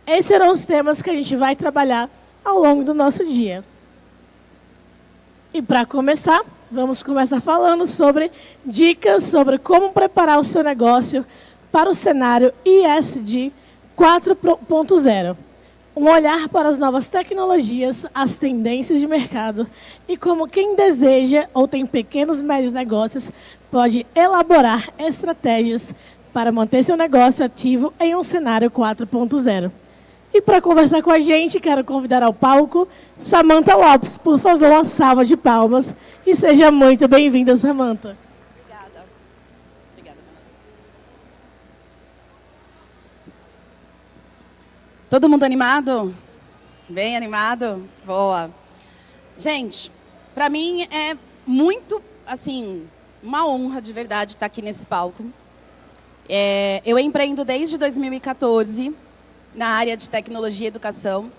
Esses serão os temas que a gente vai trabalhar ao longo do nosso dia. E para começar, vamos começar falando sobre dicas sobre como preparar o seu negócio para o cenário ESG 4.0. Um olhar para as novas tecnologias, as tendências de mercado e como quem deseja ou tem pequenos e médios negócios pode elaborar estratégias para manter seu negócio ativo em um cenário 4.0. E para conversar com a gente, quero convidar ao palco Samantha Lopes. Por favor, uma salva de palmas e seja muito bem-vinda, Samantha. Obrigada. Obrigada, todo mundo animado? Bem animado? Boa. Gente, para mim é muito, assim, uma honra de verdade estar aqui nesse palco. Eu empreendo desde 2014 na área de tecnologia e educação,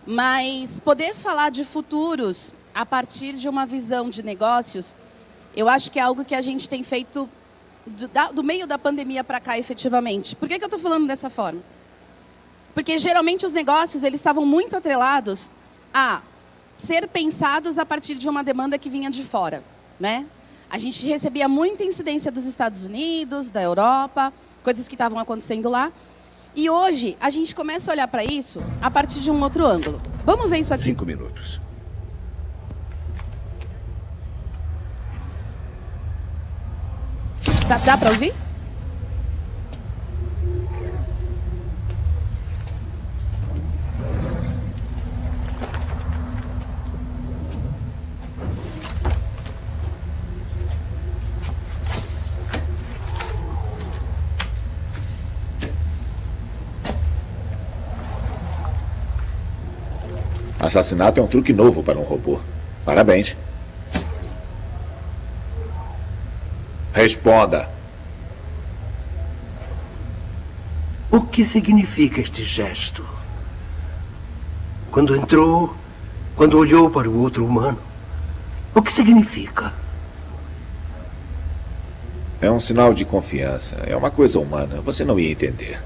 mas poder falar de futuros a partir de uma visão de negócios, eu acho que é algo que a gente tem feito do meio da pandemia para cá, efetivamente. Por que eu estou falando dessa forma? Porque, geralmente, os negócios eles estavam muito atrelados a ser pensados a partir de uma demanda que vinha de fora, né? A gente recebia muita incidência dos Estados Unidos, da Europa, coisas que estavam acontecendo lá. E hoje, a gente começa a olhar para isso a partir de um outro ângulo. Vamos ver isso aqui. 5 minutos. Dá para ouvir? Assassinato é um truque novo para um robô. Parabéns. Responda. O que significa este gesto? Quando entrou, quando olhou para o outro humano, o que significa? É um sinal de confiança. É uma coisa humana. Você não ia entender.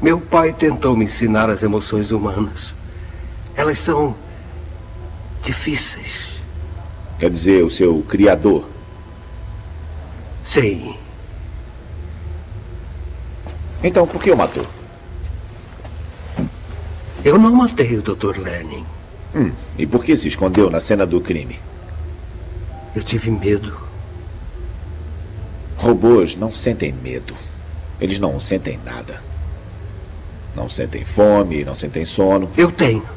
Meu pai tentou me ensinar as emoções humanas. Elas são difíceis. Quer dizer, o seu criador? Sim. Então, por que o matou? Eu não matei o Dr. Lenin. E por que se escondeu na cena do crime? Eu tive medo. Robôs não sentem medo. Eles não sentem nada. Não sentem fome, não sentem sono. Eu tenho.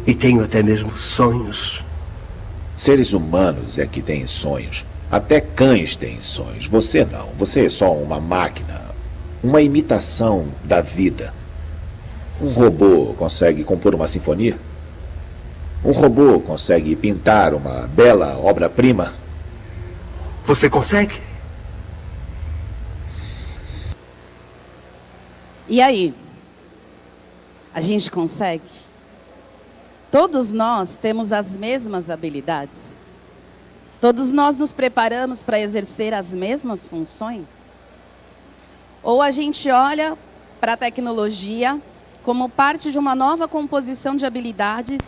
E tenho até mesmo sonhos. Seres humanos é que têm sonhos. Até cães têm sonhos. Você não. Você é só uma máquina. Uma imitação da vida. Um robô consegue compor uma sinfonia? Um robô consegue pintar uma bela obra-prima? Você consegue? E aí? A gente consegue? Todos nós temos as mesmas habilidades? Todos nós nos preparamos para exercer as mesmas funções? Ou a gente olha para a tecnologia como parte de uma nova composição de habilidades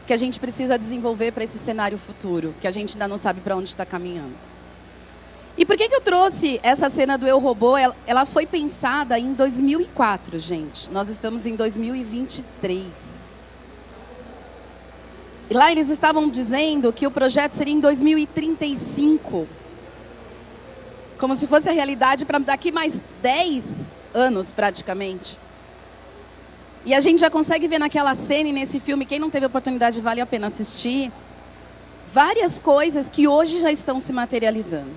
que a gente precisa desenvolver para esse cenário futuro, que a gente ainda não sabe para onde está caminhando? E por que eu trouxe essa cena do Eu, Robô? Ela foi pensada em 2004, gente. Nós estamos em 2023. E lá eles estavam dizendo que o projeto seria em 2035. Como se fosse a realidade para daqui mais 10 anos, praticamente. E a gente já consegue ver naquela cena e nesse filme, quem não teve oportunidade, vale a pena assistir, várias coisas que hoje já estão se materializando.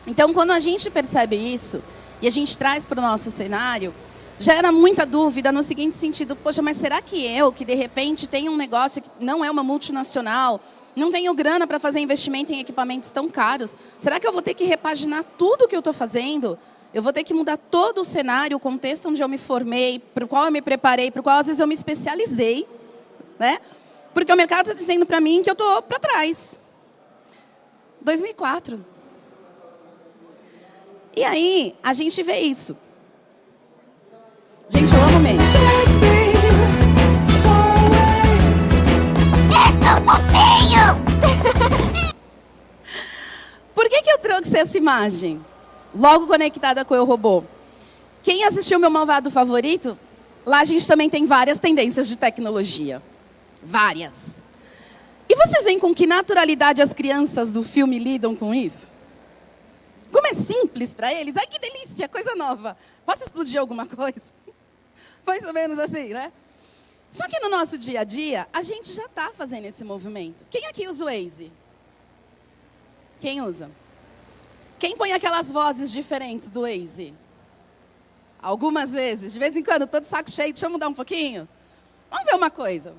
Então, quando a gente percebe isso, e a gente traz para o nosso cenário, gera muita dúvida no seguinte sentido: poxa, mas será que eu, que de repente tenho um negócio que não é uma multinacional, não tenho grana para fazer investimento em equipamentos tão caros, será que eu vou ter que repaginar tudo o que eu estou fazendo? Eu vou ter que mudar todo o cenário, o contexto onde eu me formei, para o qual eu me preparei, para o qual às vezes eu me especializei, né? Porque o mercado está dizendo para mim que eu estou para trás. 2004. E aí, a gente vê isso. Gente, eu amo memes. Por que eu trouxe essa imagem? Logo conectada com o Eu, Robô. Quem assistiu meu malvado favorito, lá a gente também tem várias tendências de tecnologia. Várias. E vocês veem com que naturalidade as crianças do filme lidam com isso? Como é simples para eles. Ai, que delícia, coisa nova. Posso explodir alguma coisa? Mais ou menos assim, né? Só que no nosso dia a dia, a gente já está fazendo esse movimento. Quem aqui usa o Waze? Quem usa? Quem põe aquelas vozes diferentes do Waze? Algumas vezes. De vez em quando, tô de saco cheio, deixa eu mudar um pouquinho. Vamos ver uma coisa.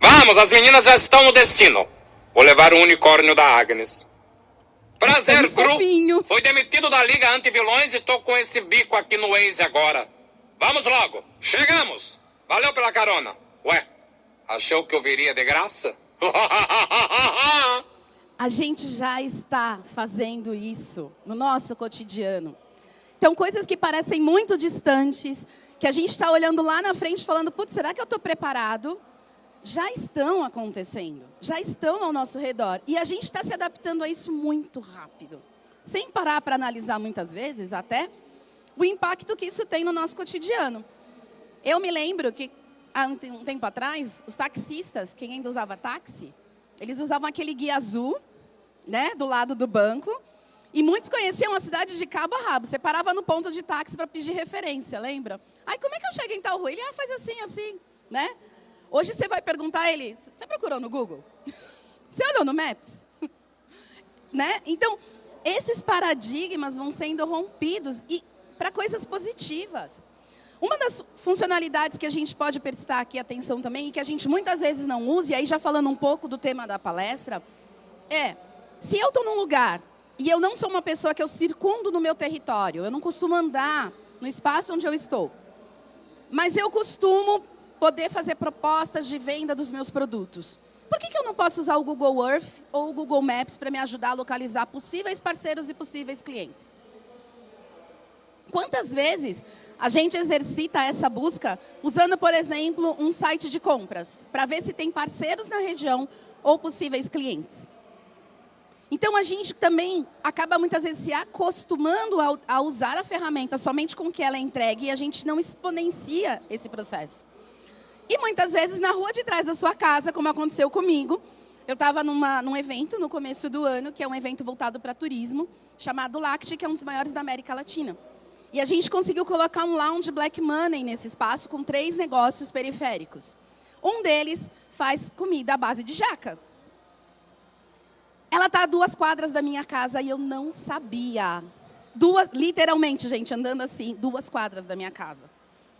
Vamos, as meninas já estão no destino. Vou levar o unicórnio da Agnes. Prazer, Gru. Fui demitido da Liga Antivilões e tô com esse bico aqui no Waze agora. Vamos logo. Chegamos. Valeu pela carona. Ué, achou que eu viria de graça? A gente já está fazendo isso no nosso cotidiano. Então, coisas que parecem muito distantes, que a gente está olhando lá na frente falando, putz, será que eu estou preparado? Já estão acontecendo, já estão ao nosso redor. E a gente está se adaptando a isso muito rápido. Sem parar para analisar muitas vezes até o impacto que isso tem no nosso cotidiano. Eu me lembro que, há um tempo atrás, os taxistas, quem ainda usava táxi, eles usavam aquele guia azul, né, do lado do banco, e muitos conheciam a cidade de cabo a rabo. Você parava no ponto de táxi para pedir referência, lembra? Aí, como é que eu chego em tal rua? Ele, faz assim, assim, né? Hoje você vai perguntar a ele, você procurou no Google? Você olhou no Maps? Né? Então, esses paradigmas vão sendo rompidos e para coisas positivas. Uma das funcionalidades que a gente pode prestar aqui atenção também, e que a gente muitas vezes não usa, e aí já falando um pouco do tema da palestra, se eu estou num lugar e eu não sou uma pessoa que eu circundo no meu território, eu não costumo andar no espaço onde eu estou, mas eu costumo poder fazer propostas de venda dos meus produtos. Por que eu não posso usar o Google Earth ou o Google Maps para me ajudar a localizar possíveis parceiros e possíveis clientes? Quantas vezes a gente exercita essa busca usando, por exemplo, um site de compras, para ver se tem parceiros na região ou possíveis clientes? Então, a gente também acaba muitas vezes se acostumando a usar a ferramenta somente com que ela é entregue e a gente não exponencia esse processo. E muitas vezes na rua de trás da sua casa, como aconteceu comigo, eu estava num evento no começo do ano, que é um evento voltado para turismo, chamado LACT, que é um dos maiores da América Latina. E a gente conseguiu colocar um lounge Black Money nesse espaço com 3 negócios periféricos. Um deles faz comida à base de jaca. Ela está a 2 quadras da minha casa e eu não sabia. Literalmente, gente, andando assim, 2 quadras da minha casa.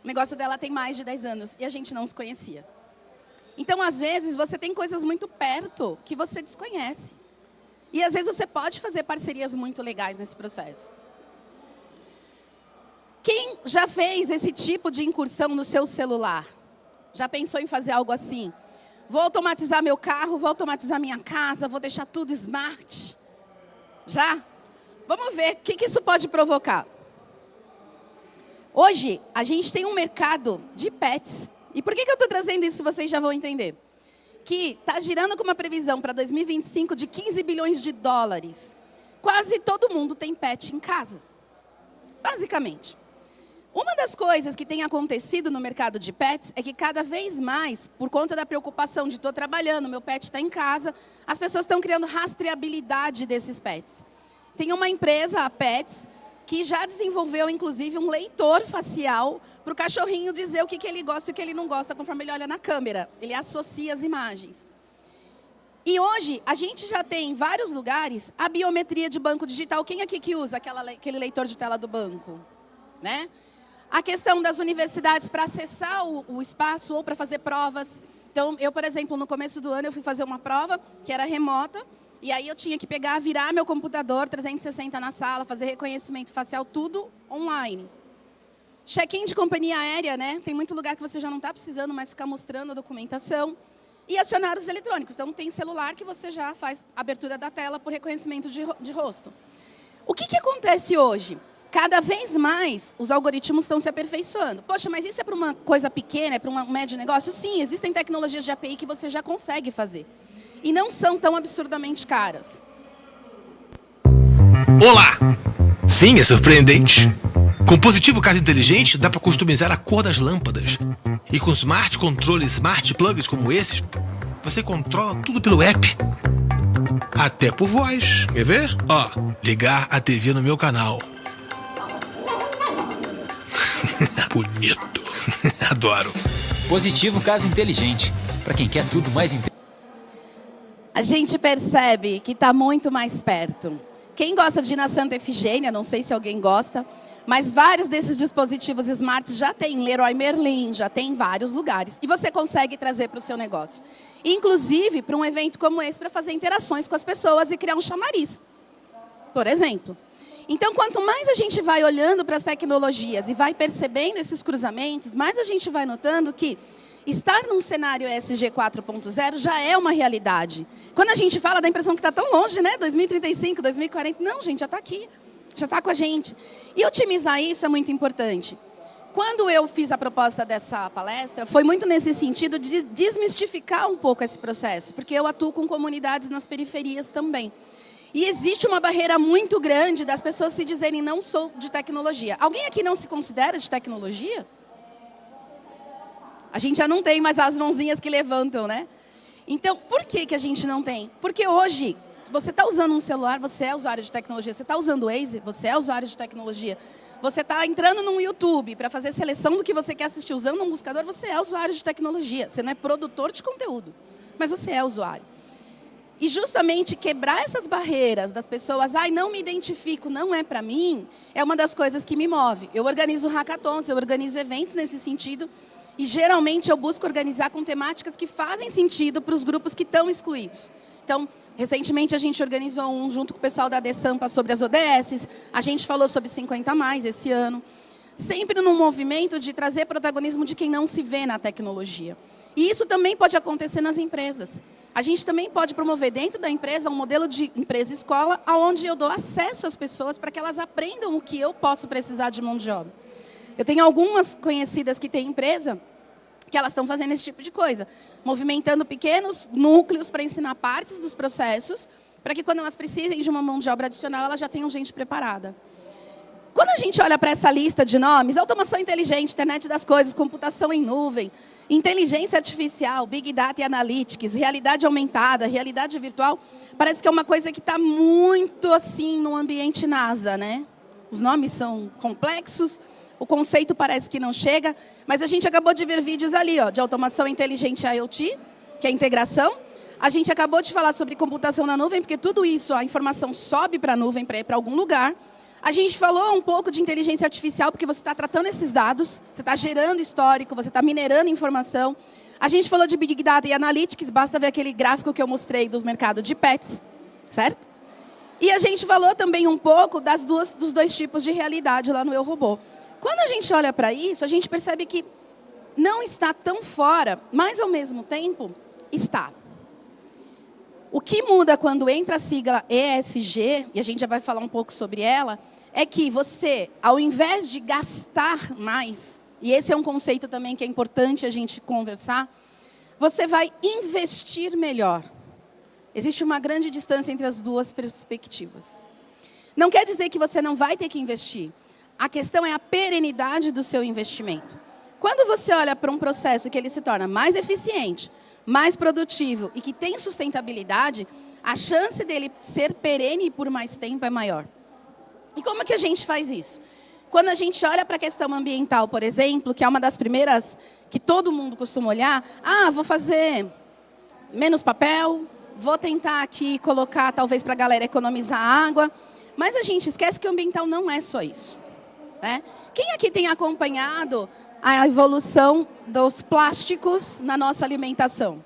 O negócio dela tem mais de 10 anos e a gente não se conhecia. Então, às vezes, você tem coisas muito perto que você desconhece. E, às vezes, você pode fazer parcerias muito legais nesse processo. Quem já fez esse tipo de incursão no seu celular? Já pensou em fazer algo assim? Vou automatizar meu carro, vou automatizar minha casa, vou deixar tudo smart? Já? Vamos ver o que isso pode provocar. Hoje, a gente tem um mercado de pets. E por que eu estou trazendo isso, vocês já vão entender. Que está girando com uma previsão para 2025 de 15 bilhões de dólares. Quase todo mundo tem pet em casa. Basicamente. Uma das coisas que tem acontecido no mercado de pets é que cada vez mais, por conta da preocupação de estou trabalhando, meu pet está em casa, as pessoas estão criando rastreabilidade desses pets. Tem uma empresa, a Pets, que já desenvolveu, inclusive, um leitor facial para o cachorrinho dizer o que ele gosta e o que ele não gosta conforme ele olha na câmera. Ele associa as imagens. E hoje, a gente já tem em vários lugares a biometria de banco digital. Quem aqui que usa aquele leitor de tela do banco? Né? A questão das universidades para acessar o espaço ou para fazer provas. Então, eu, por exemplo, no começo do ano, eu fui fazer uma prova que era remota. E aí eu tinha que virar meu computador 360 na sala, fazer reconhecimento facial, tudo online. Check-in de companhia aérea, né? Tem muito lugar que você já não está precisando mais ficar mostrando a documentação. E acionar os eletrônicos. Então, tem celular que você já faz abertura da tela por reconhecimento de rosto. O que acontece hoje? cada vez mais os algoritmos estão se aperfeiçoando. Poxa, mas isso é para uma coisa pequena, é para um médio negócio? Sim, existem tecnologias de API que você já consegue fazer. E não são tão absurdamente caras. Olá! Sim, é surpreendente. Com o Positivo Casa Inteligente, dá para customizar a cor das lâmpadas. E com smart controles, smart plugs como esses, você controla tudo pelo app. Até por voz. Quer ver? Ó, ligar a TV no meu canal. Bonito. Adoro. Positivo Casa Inteligente. Para quem quer tudo mais inteligente. A gente percebe que está muito mais perto. Quem gosta de ir na Santa Efigênia, não sei se alguém gosta, mas vários desses dispositivos smarts já tem Leroy Merlin, já tem em vários lugares. E você consegue trazer para o seu negócio. Inclusive, para um evento como esse, para fazer interações com as pessoas e criar um chamariz, por exemplo. Então, quanto mais a gente vai olhando para as tecnologias e vai percebendo esses cruzamentos, mais a gente vai notando que estar num cenário ESG 4.0 já é uma realidade. Quando a gente fala, dá a impressão que está tão longe, né? 2035, 2040. Não, gente, já está aqui. Já está com a gente. E otimizar isso é muito importante. Quando eu fiz a proposta dessa palestra, foi muito nesse sentido de desmistificar um pouco esse processo, porque eu atuo com comunidades nas periferias também. E existe uma barreira muito grande das pessoas se dizerem não sou de tecnologia. Alguém aqui não se considera de tecnologia? A gente já não tem mais as mãozinhas que levantam, né? Então, por que a gente não tem? Porque hoje, você está usando um celular, você é usuário de tecnologia. Você está usando o Waze, você é usuário de tecnologia. Você está entrando no YouTube para fazer seleção do que você quer assistir usando um buscador, você é usuário de tecnologia. Você não é produtor de conteúdo, mas você é usuário. E justamente quebrar essas barreiras das pessoas, não me identifico, não é para mim, é uma das coisas que me move. Eu organizo hackathons, eu organizo eventos nesse sentido, e geralmente eu busco organizar com temáticas que fazem sentido para os grupos que estão excluídos. Então, recentemente a gente organizou um junto com o pessoal da DESAMPA sobre as ODS, a gente falou sobre 50+ esse ano, sempre num movimento de trazer protagonismo de quem não se vê na tecnologia. E isso também pode acontecer nas empresas. A gente também pode promover dentro da empresa um modelo de empresa-escola, onde eu dou acesso às pessoas para que elas aprendam o que eu posso precisar de mão de obra. Eu tenho algumas conhecidas que têm empresa, que elas estão fazendo esse tipo de coisa, movimentando pequenos núcleos para ensinar partes dos processos, para que quando elas precisem de uma mão de obra adicional, elas já tenham gente preparada. Quando a gente olha para essa lista de nomes, automação inteligente, internet das coisas, computação em nuvem, inteligência artificial, Big Data e Analytics, realidade aumentada, realidade virtual, parece que é uma coisa que está muito assim no ambiente NASA, né? Os nomes são complexos, o conceito parece que não chega, mas a gente acabou de ver vídeos ali, ó, de automação inteligente IoT, que é a integração. A gente acabou de falar sobre computação na nuvem, porque tudo isso, a informação sobe para a nuvem, para ir para algum lugar. A gente falou um pouco de inteligência artificial, porque você está tratando esses dados, você está gerando histórico, você está minerando informação. A gente falou de Big Data e Analytics, basta ver aquele gráfico que eu mostrei do mercado de pets, certo? E a gente falou também um pouco dos dois tipos de realidade lá no Eu, Robô. Quando a gente olha para isso, a gente percebe que não está tão fora, mas ao mesmo tempo está. O que muda quando entra a sigla ESG, e a gente já vai falar um pouco sobre ela, é que você, ao invés de gastar mais, e esse é um conceito também que é importante a gente conversar, você vai investir melhor. Existe uma grande distância entre as duas perspectivas. Não quer dizer que você não vai ter que investir. A questão é a perenidade do seu investimento. Quando você olha para um processo que ele se torna mais eficiente, mais produtivo e que tem sustentabilidade, a chance dele ser perene por mais tempo é maior. E como que a gente faz isso? Quando a gente olha para a questão ambiental, por exemplo, que é uma das primeiras que todo mundo costuma olhar, vou fazer menos papel, vou tentar aqui colocar, talvez, para a galera economizar água, mas a gente esquece que o ambiental não é só isso. Né? Quem aqui tem acompanhado a evolução dos plásticos na nossa alimentação?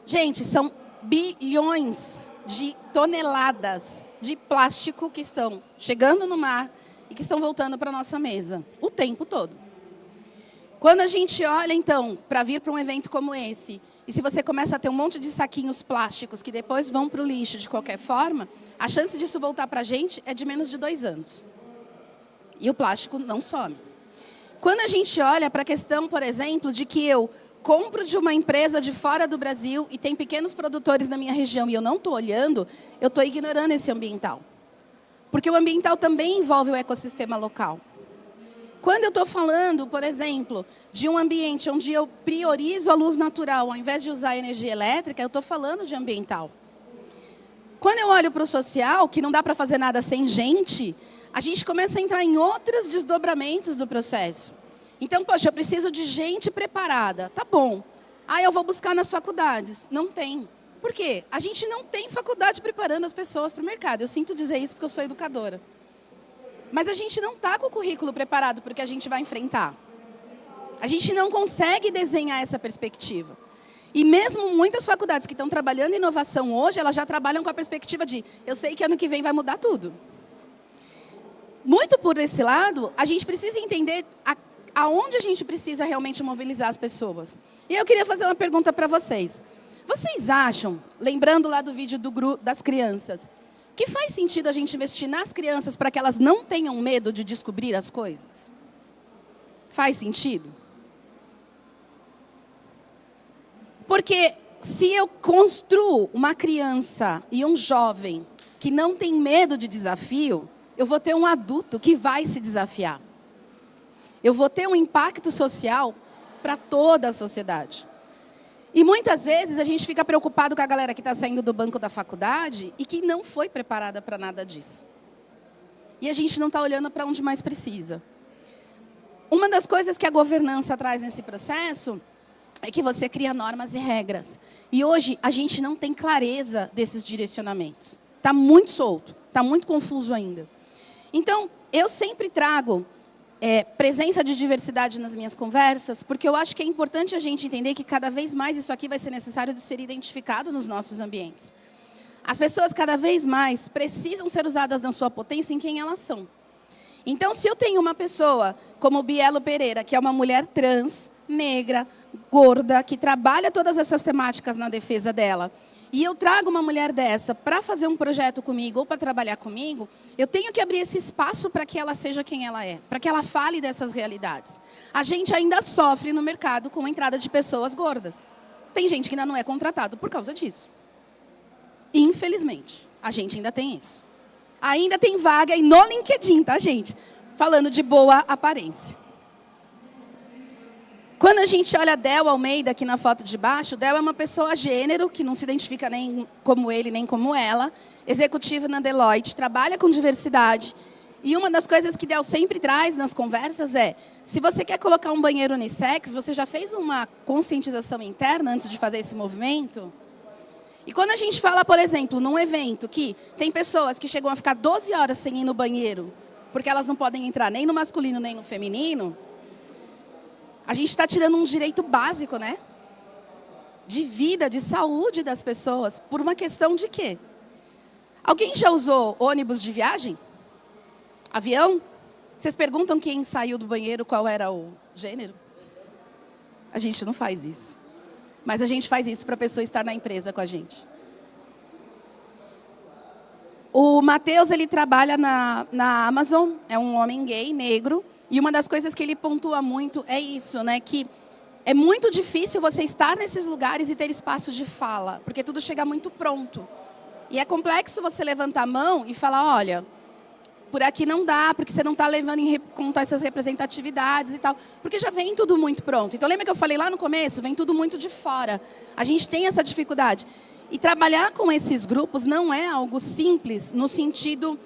Gente, são bilhões de toneladas de plástico que estão chegando no mar e que estão voltando para a nossa mesa o tempo todo. Quando a gente olha, então, para vir para um evento como esse, e se você começa a ter um monte de saquinhos plásticos que depois vão para o lixo de qualquer forma, a chance disso voltar para a gente é de menos de 2 anos. E o plástico não some. Quando a gente olha para a questão, por exemplo, de que eu compro de uma empresa de fora do Brasil e tem pequenos produtores na minha região e eu não estou olhando, eu estou ignorando esse ambiental. Porque o ambiental também envolve o ecossistema local. Quando eu estou falando, por exemplo, de um ambiente onde eu priorizo a luz natural ao invés de usar a energia elétrica, eu estou falando de ambiental. Quando eu olho para o social, que não dá para fazer nada sem gente, a gente começa a entrar em outros desdobramentos do processo. Então, poxa, eu preciso de gente preparada. Tá bom. Eu vou buscar nas faculdades. Não tem. Por quê? A gente não tem faculdade preparando as pessoas para o mercado. Eu sinto dizer isso porque eu sou educadora. Mas a gente não está com o currículo preparado para o que a gente vai enfrentar. A gente não consegue desenhar essa perspectiva. E mesmo muitas faculdades que estão trabalhando em inovação hoje, elas já trabalham com a perspectiva de eu sei que ano que vem vai mudar tudo. Muito por esse lado, a gente precisa entender aonde a gente precisa realmente mobilizar as pessoas. E eu queria fazer uma pergunta para vocês. Vocês acham, lembrando lá do vídeo das crianças, que faz sentido a gente investir nas crianças para que elas não tenham medo de descobrir as coisas? Faz sentido? Porque se eu construo uma criança e um jovem que não tem medo de desafio, eu vou ter um adulto que vai se desafiar. Eu vou ter um impacto social para toda a sociedade. E muitas vezes a gente fica preocupado com a galera que está saindo do banco da faculdade e que não foi preparada para nada disso. E a gente não está olhando para onde mais precisa. Uma das coisas que a governança traz nesse processo é que você cria normas e regras. E hoje a gente não tem clareza desses direcionamentos. Está muito solto, está muito confuso ainda. Então, eu sempre trago presença de diversidade nas minhas conversas, porque eu acho que é importante a gente entender que cada vez mais isso aqui vai ser necessário de ser identificado nos nossos ambientes. As pessoas cada vez mais precisam ser usadas na sua potência em quem elas são. Então, se eu tenho uma pessoa como Bielo Pereira, que é uma mulher trans, negra, gorda, que trabalha todas essas temáticas na defesa dela, e eu trago uma mulher dessa para fazer um projeto comigo ou para trabalhar comigo, eu tenho que abrir esse espaço para que ela seja quem ela é, para que ela fale dessas realidades. A gente ainda sofre no mercado com a entrada de pessoas gordas. Tem gente que ainda não é contratado por causa disso. Infelizmente, a gente ainda tem isso. Ainda tem vaga aí no LinkedIn, tá, gente? Falando de boa aparência. Quando a gente olha a Del Almeida aqui na foto de baixo, Del é uma pessoa gênero, que não se identifica nem como ele, nem como ela, executivo na Deloitte, trabalha com diversidade. E uma das coisas que Del sempre traz nas conversas é, se você quer colocar um banheiro unissex, você já fez uma conscientização interna antes de fazer esse movimento? E quando a gente fala, por exemplo, num evento que tem pessoas que chegam a ficar 12 horas sem ir no banheiro, porque elas não podem entrar nem no masculino nem no feminino, a gente está tirando um direito básico, né? De vida, de saúde das pessoas, por uma questão de quê? Alguém já usou ônibus de viagem? Avião? Vocês perguntam quem saiu do banheiro, qual era o gênero? A gente não faz isso. Mas a gente faz isso para a pessoa estar na empresa com a gente. O Matheus, ele trabalha na Amazon, é um homem gay, negro, e uma das coisas que ele pontua muito é isso, né? Que é muito difícil você estar nesses lugares e ter espaço de fala, porque tudo chega muito pronto. E é complexo você levantar a mão e falar, olha, por aqui não dá, porque você não está levando em conta essas representatividades e tal. Porque já vem tudo muito pronto. Então, lembra que eu falei lá no começo? Vem tudo muito de fora. A gente tem essa dificuldade. E trabalhar com esses grupos não é algo simples, no sentido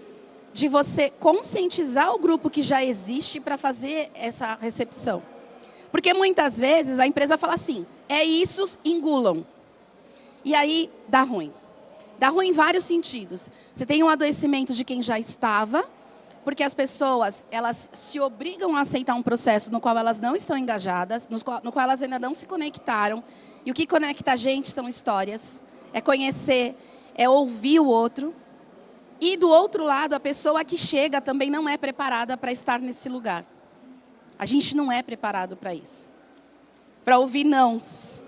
de você conscientizar o grupo que já existe para fazer essa recepção. Porque muitas vezes a empresa fala assim, é isso, engulam. E aí dá ruim. Dá ruim em vários sentidos. Você tem um adoecimento de quem já estava, porque as pessoas, elas se obrigam a aceitar um processo no qual elas não estão engajadas, no qual elas ainda não se conectaram. E o que conecta a gente são histórias, é conhecer, é ouvir o outro. E do outro lado, a pessoa que chega também não é preparada para estar nesse lugar. A gente não é preparado para isso. Para ouvir nãos.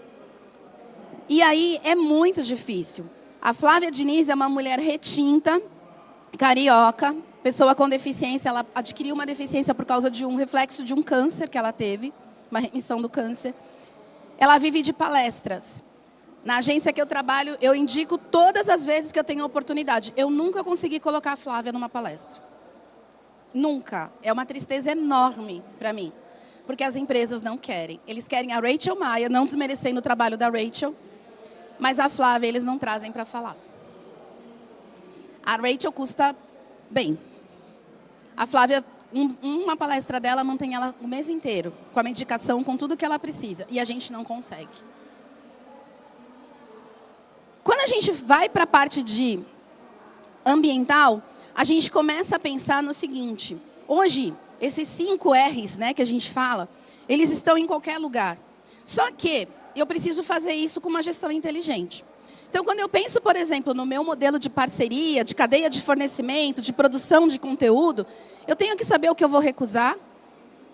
E aí é muito difícil. A Flávia Diniz é uma mulher retinta, carioca, pessoa com deficiência, ela adquiriu uma deficiência por causa de um reflexo de um câncer que ela teve, uma remissão do câncer. Ela vive de palestras. Na agência que eu trabalho, eu indico todas as vezes que eu tenho oportunidade. Eu nunca consegui colocar a Flávia numa palestra. Nunca. É uma tristeza enorme para mim. Porque as empresas não querem. Eles querem a Rachel Maia, não desmerecendo o trabalho da Rachel, mas a Flávia eles não trazem para falar. A Rachel custa bem. A Flávia, uma palestra dela mantém ela o mês inteiro, com a medicação, com tudo que ela precisa. E a gente não consegue. Quando a gente vai para a parte de ambiental, a gente começa a pensar no seguinte. Hoje, esses 5 R's, né, que a gente fala, eles estão em qualquer lugar. Só que eu preciso fazer isso com uma gestão inteligente. Então, quando eu penso, por exemplo, no meu modelo de parceria, de cadeia de fornecimento, de produção de conteúdo, eu tenho que saber o que eu vou recusar.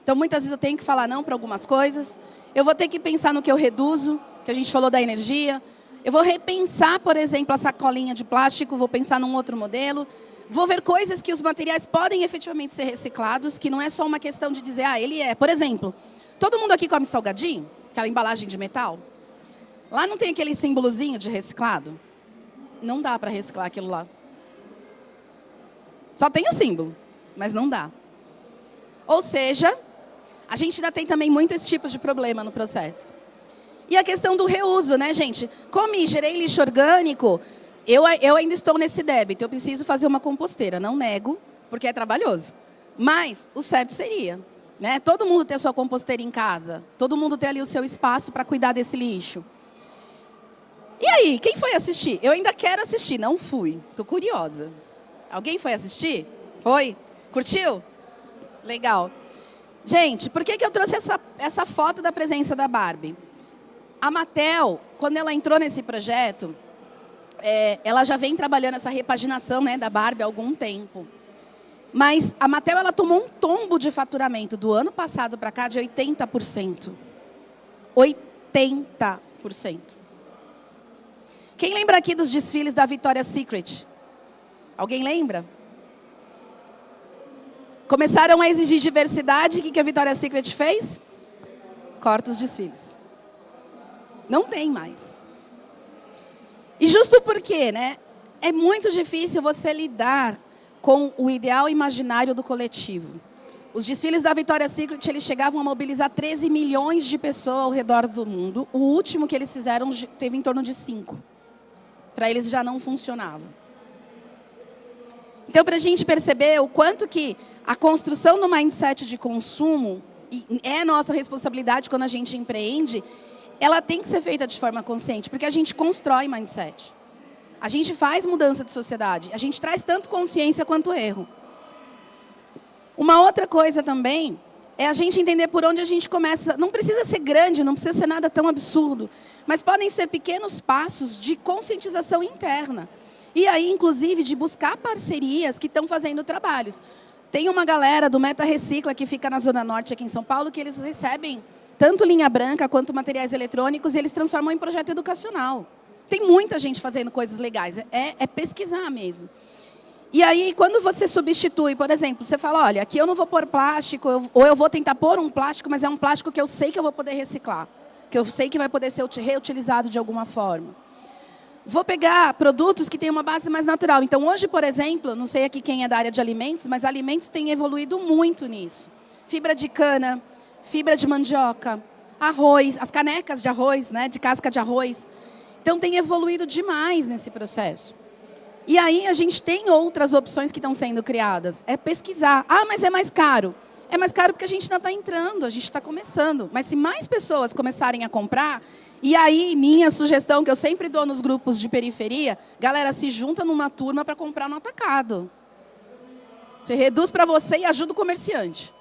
Então, muitas vezes eu tenho que falar não para algumas coisas. Eu vou ter que pensar no que eu reduzo, que a gente falou da energia. Eu vou repensar, por exemplo, a sacolinha de plástico, vou pensar num outro modelo. Vou ver coisas que os materiais podem efetivamente ser reciclados, que não é só uma questão de dizer, ele é. Por exemplo, todo mundo aqui come salgadinho? Aquela embalagem de metal? Lá não tem aquele símbolozinho de reciclado? Não dá para reciclar aquilo lá. Só tem o símbolo, mas não dá. Ou seja, a gente ainda tem também muito esse tipo de problema no processo. E a questão do reuso, né, gente? Gerei lixo orgânico, eu ainda estou nesse débito. Eu preciso fazer uma composteira, não nego, porque é trabalhoso. Mas o certo seria, né? Todo mundo ter sua composteira em casa. Todo mundo ter ali o seu espaço para cuidar desse lixo. E aí, quem foi assistir? Eu ainda quero assistir, não fui. Estou curiosa. Alguém foi assistir? Foi? Curtiu? Legal. Gente, por que eu trouxe essa foto da presença da Barbie? A Mattel, quando ela entrou nesse projeto, ela já vem trabalhando essa repaginação, né, da Barbie há algum tempo. Mas a Mattel ela tomou um tombo de faturamento do ano passado para cá de 80%. 80%. Quem lembra aqui dos desfiles da Victoria's Secret? Alguém lembra? Começaram a exigir diversidade, o que a Victoria's Secret fez? Corta os desfiles. Não tem mais. E justo porque, né? É muito difícil você lidar com o ideal imaginário do coletivo. Os desfiles da Victoria's Secret, eles chegavam a mobilizar 13 milhões de pessoas ao redor do mundo. O último que eles fizeram teve em torno de 5. Para eles já não funcionava. Então, para a gente perceber o quanto que a construção do mindset de consumo é nossa responsabilidade quando a gente empreende, ela tem que ser feita de forma consciente, porque a gente constrói mindset. A gente faz mudança de sociedade. A gente traz tanto consciência quanto erro. Uma outra coisa também é a gente entender por onde a gente começa. Não precisa ser grande, não precisa ser nada tão absurdo, mas podem ser pequenos passos de conscientização interna. E aí, inclusive, de buscar parcerias que estão fazendo trabalhos. Tem uma galera do Meta Recicla que fica na Zona Norte, aqui em São Paulo, que eles recebem tanto linha branca quanto materiais eletrônicos e eles transformam em projeto educacional. Tem muita gente fazendo coisas legais. É pesquisar mesmo. E aí, quando você substitui, por exemplo, você fala, olha, aqui eu não vou pôr plástico, ou eu vou tentar pôr um plástico, mas é um plástico que eu sei que eu vou poder reciclar, que eu sei que vai poder ser reutilizado de alguma forma. Vou pegar produtos que têm uma base mais natural. Então, hoje, por exemplo, não sei aqui quem é da área de alimentos, mas alimentos têm evoluído muito nisso. Fibra de cana, fibra de mandioca, arroz, as canecas de arroz, né, de casca de arroz. Então, tem evoluído demais nesse processo. E aí, a gente tem outras opções que estão sendo criadas. É pesquisar. Ah, mas é mais caro. É mais caro porque a gente ainda está entrando, a gente está começando. Mas se mais pessoas começarem a comprar... E aí, minha sugestão, que eu sempre dou nos grupos de periferia, galera, se junta numa turma para comprar no atacado. Você reduz para você e ajuda o comerciante.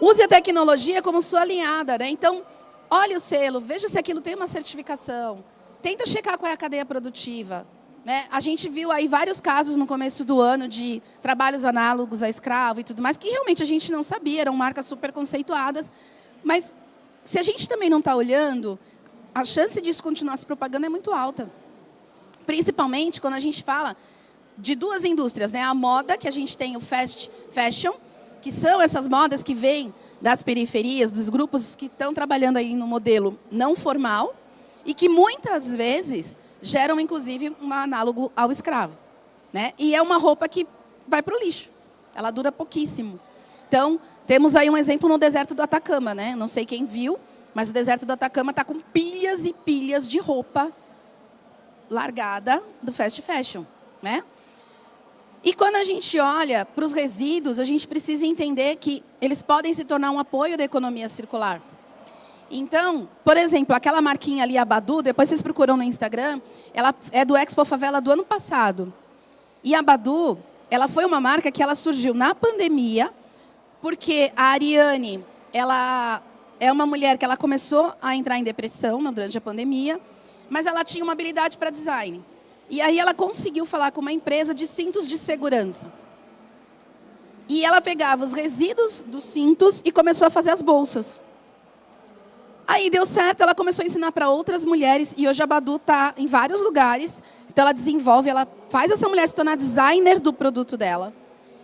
Use a tecnologia como sua aliada, né? Então, olhe o selo, veja se aquilo tem uma certificação. Tenta checar qual é a cadeia produtiva. Né? A gente viu aí vários casos no começo do ano de trabalhos análogos a escravo e tudo mais, que realmente a gente não sabia, eram marcas super conceituadas, mas... Se a gente também não está olhando, a chance disso continuar se propagando é muito alta. Principalmente quando a gente fala de duas indústrias, né? A moda, que a gente tem o fast fashion, que são essas modas que vêm das periferias, dos grupos que estão trabalhando aí no modelo não formal e que muitas vezes geram, inclusive, um análogo ao escravo, né? E é uma roupa que vai para o lixo. Ela dura pouquíssimo. Então, temos aí um exemplo no deserto do Atacama, né? Não sei quem viu, mas o deserto do Atacama está com pilhas e pilhas de roupa largada do fast fashion, né? E quando a gente olha para os resíduos, a gente precisa entender que eles podem se tornar um apoio da economia circular. Então, por exemplo, aquela marquinha ali, a Badu, depois vocês procuram no Instagram, ela é do Expo Favela do ano passado. E a Badu, ela foi uma marca que ela surgiu na pandemia, porque a Ariane, ela é uma mulher que ela começou a entrar em depressão durante a pandemia, mas ela tinha uma habilidade para design. E aí ela conseguiu falar com uma empresa de cintos de segurança. E ela pegava os resíduos dos cintos e começou a fazer as bolsas. Aí deu certo, ela começou a ensinar para outras mulheres, e hoje a Badu está em vários lugares. Então ela desenvolve, ela faz essa mulher se tornar designer do produto dela.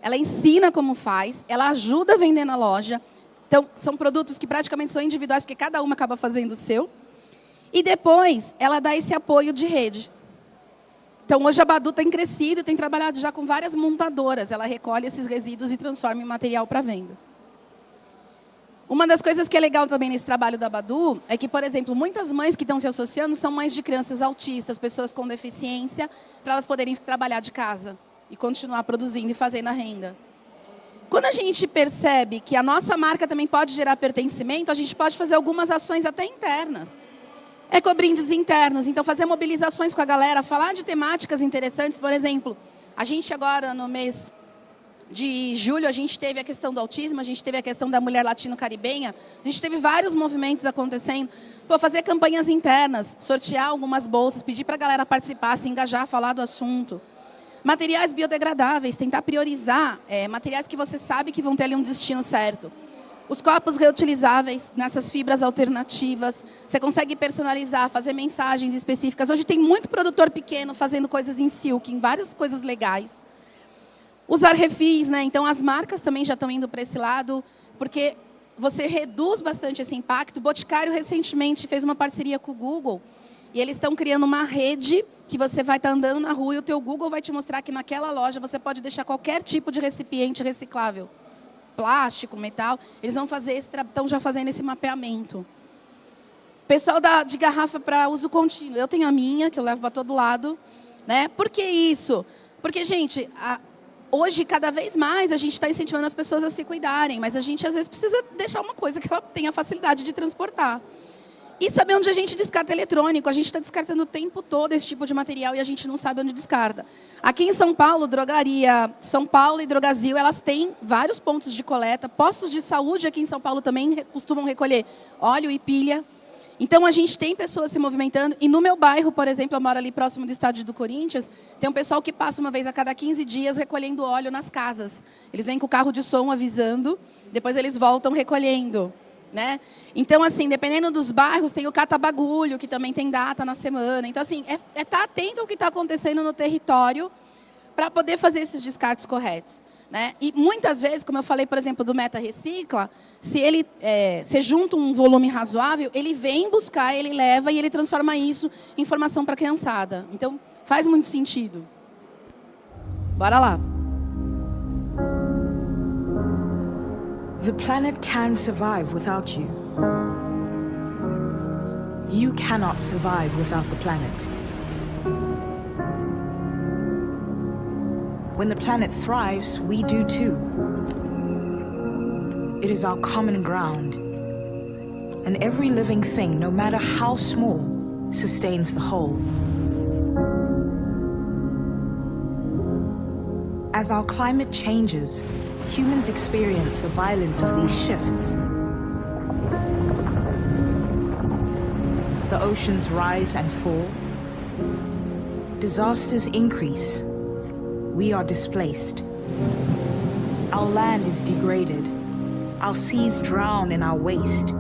Ela ensina como faz, ela ajuda a vender na loja. Então, são produtos que praticamente são individuais, porque cada uma acaba fazendo o seu. E depois, ela dá esse apoio de rede. Então, hoje a Badu tem crescido, tem trabalhado já com várias montadoras. Ela recolhe esses resíduos e transforma em material para venda. Uma das coisas que é legal também nesse trabalho da Badu é que, por exemplo, muitas mães que estão se associando são mães de crianças autistas, pessoas com deficiência, para elas poderem trabalhar de casa e continuar produzindo e fazendo a renda. Quando a gente percebe que a nossa marca também pode gerar pertencimento, a gente pode fazer algumas ações até internas. Ecobrindes internos, então fazer mobilizações com a galera, falar de temáticas interessantes. Por exemplo, a gente agora no mês de julho, a gente teve a questão do autismo, a gente teve a questão da mulher latino-caribenha, a gente teve vários movimentos acontecendo. Pô, fazer campanhas internas, sortear algumas bolsas, pedir para a galera participar, se engajar, falar do assunto. Materiais biodegradáveis, tentar priorizar materiais que você sabe que vão ter ali um destino certo. Os copos reutilizáveis, nessas fibras alternativas, você consegue personalizar, fazer mensagens específicas. Hoje tem muito produtor pequeno fazendo coisas em silk, em várias coisas legais. Usar refis, né? Então as marcas também já estão indo para esse lado, porque você reduz bastante esse impacto. O Boticário recentemente fez uma parceria com o Google, e eles estão criando uma rede que você vai estar andando na rua e o teu Google vai te mostrar que naquela loja você pode deixar qualquer tipo de recipiente reciclável. Plástico, metal. Eles vão fazer estão já fazendo esse mapeamento. Pessoal de garrafa para uso contínuo. Eu tenho a minha, que eu levo para todo lado, né? Por que isso? Porque, gente, hoje, cada vez mais, a gente está incentivando as pessoas a se cuidarem, mas a gente, às vezes, precisa deixar uma coisa que ela tenha facilidade de transportar. E saber onde a gente descarta eletrônico. A gente está descartando o tempo todo esse tipo de material e a gente não sabe onde descarta. Aqui em São Paulo, Drogaria São Paulo e Drogazil, elas têm vários pontos de coleta. Postos de saúde aqui em São Paulo também costumam recolher óleo e pilha. Então, a gente tem pessoas se movimentando. E no meu bairro, por exemplo, eu moro ali próximo do estádio do Corinthians, tem um pessoal que passa uma vez a cada 15 dias recolhendo óleo nas casas. Eles vêm com o carro de som avisando, depois eles voltam recolhendo. Né? Então, assim, dependendo dos bairros, tem o cata-bagulho, que também tem data na semana. Então, assim, estar atento ao que está acontecendo no território para poder fazer esses descartes corretos. Né? E muitas vezes, como eu falei, por exemplo, do Meta Recicla, se ele se junta um volume razoável, ele vem buscar, ele leva e ele transforma isso em informação para a criançada. Então, faz muito sentido. Bora lá. The planet can survive without you. You cannot survive without the planet. When the planet thrives, we do too. It is our common ground. And every living thing, no matter how small, sustains the whole. As our climate changes, humans experience the violence of these shifts. The oceans rise and fall. Disasters increase. We are displaced. Our land is degraded. Our seas drown in our waste.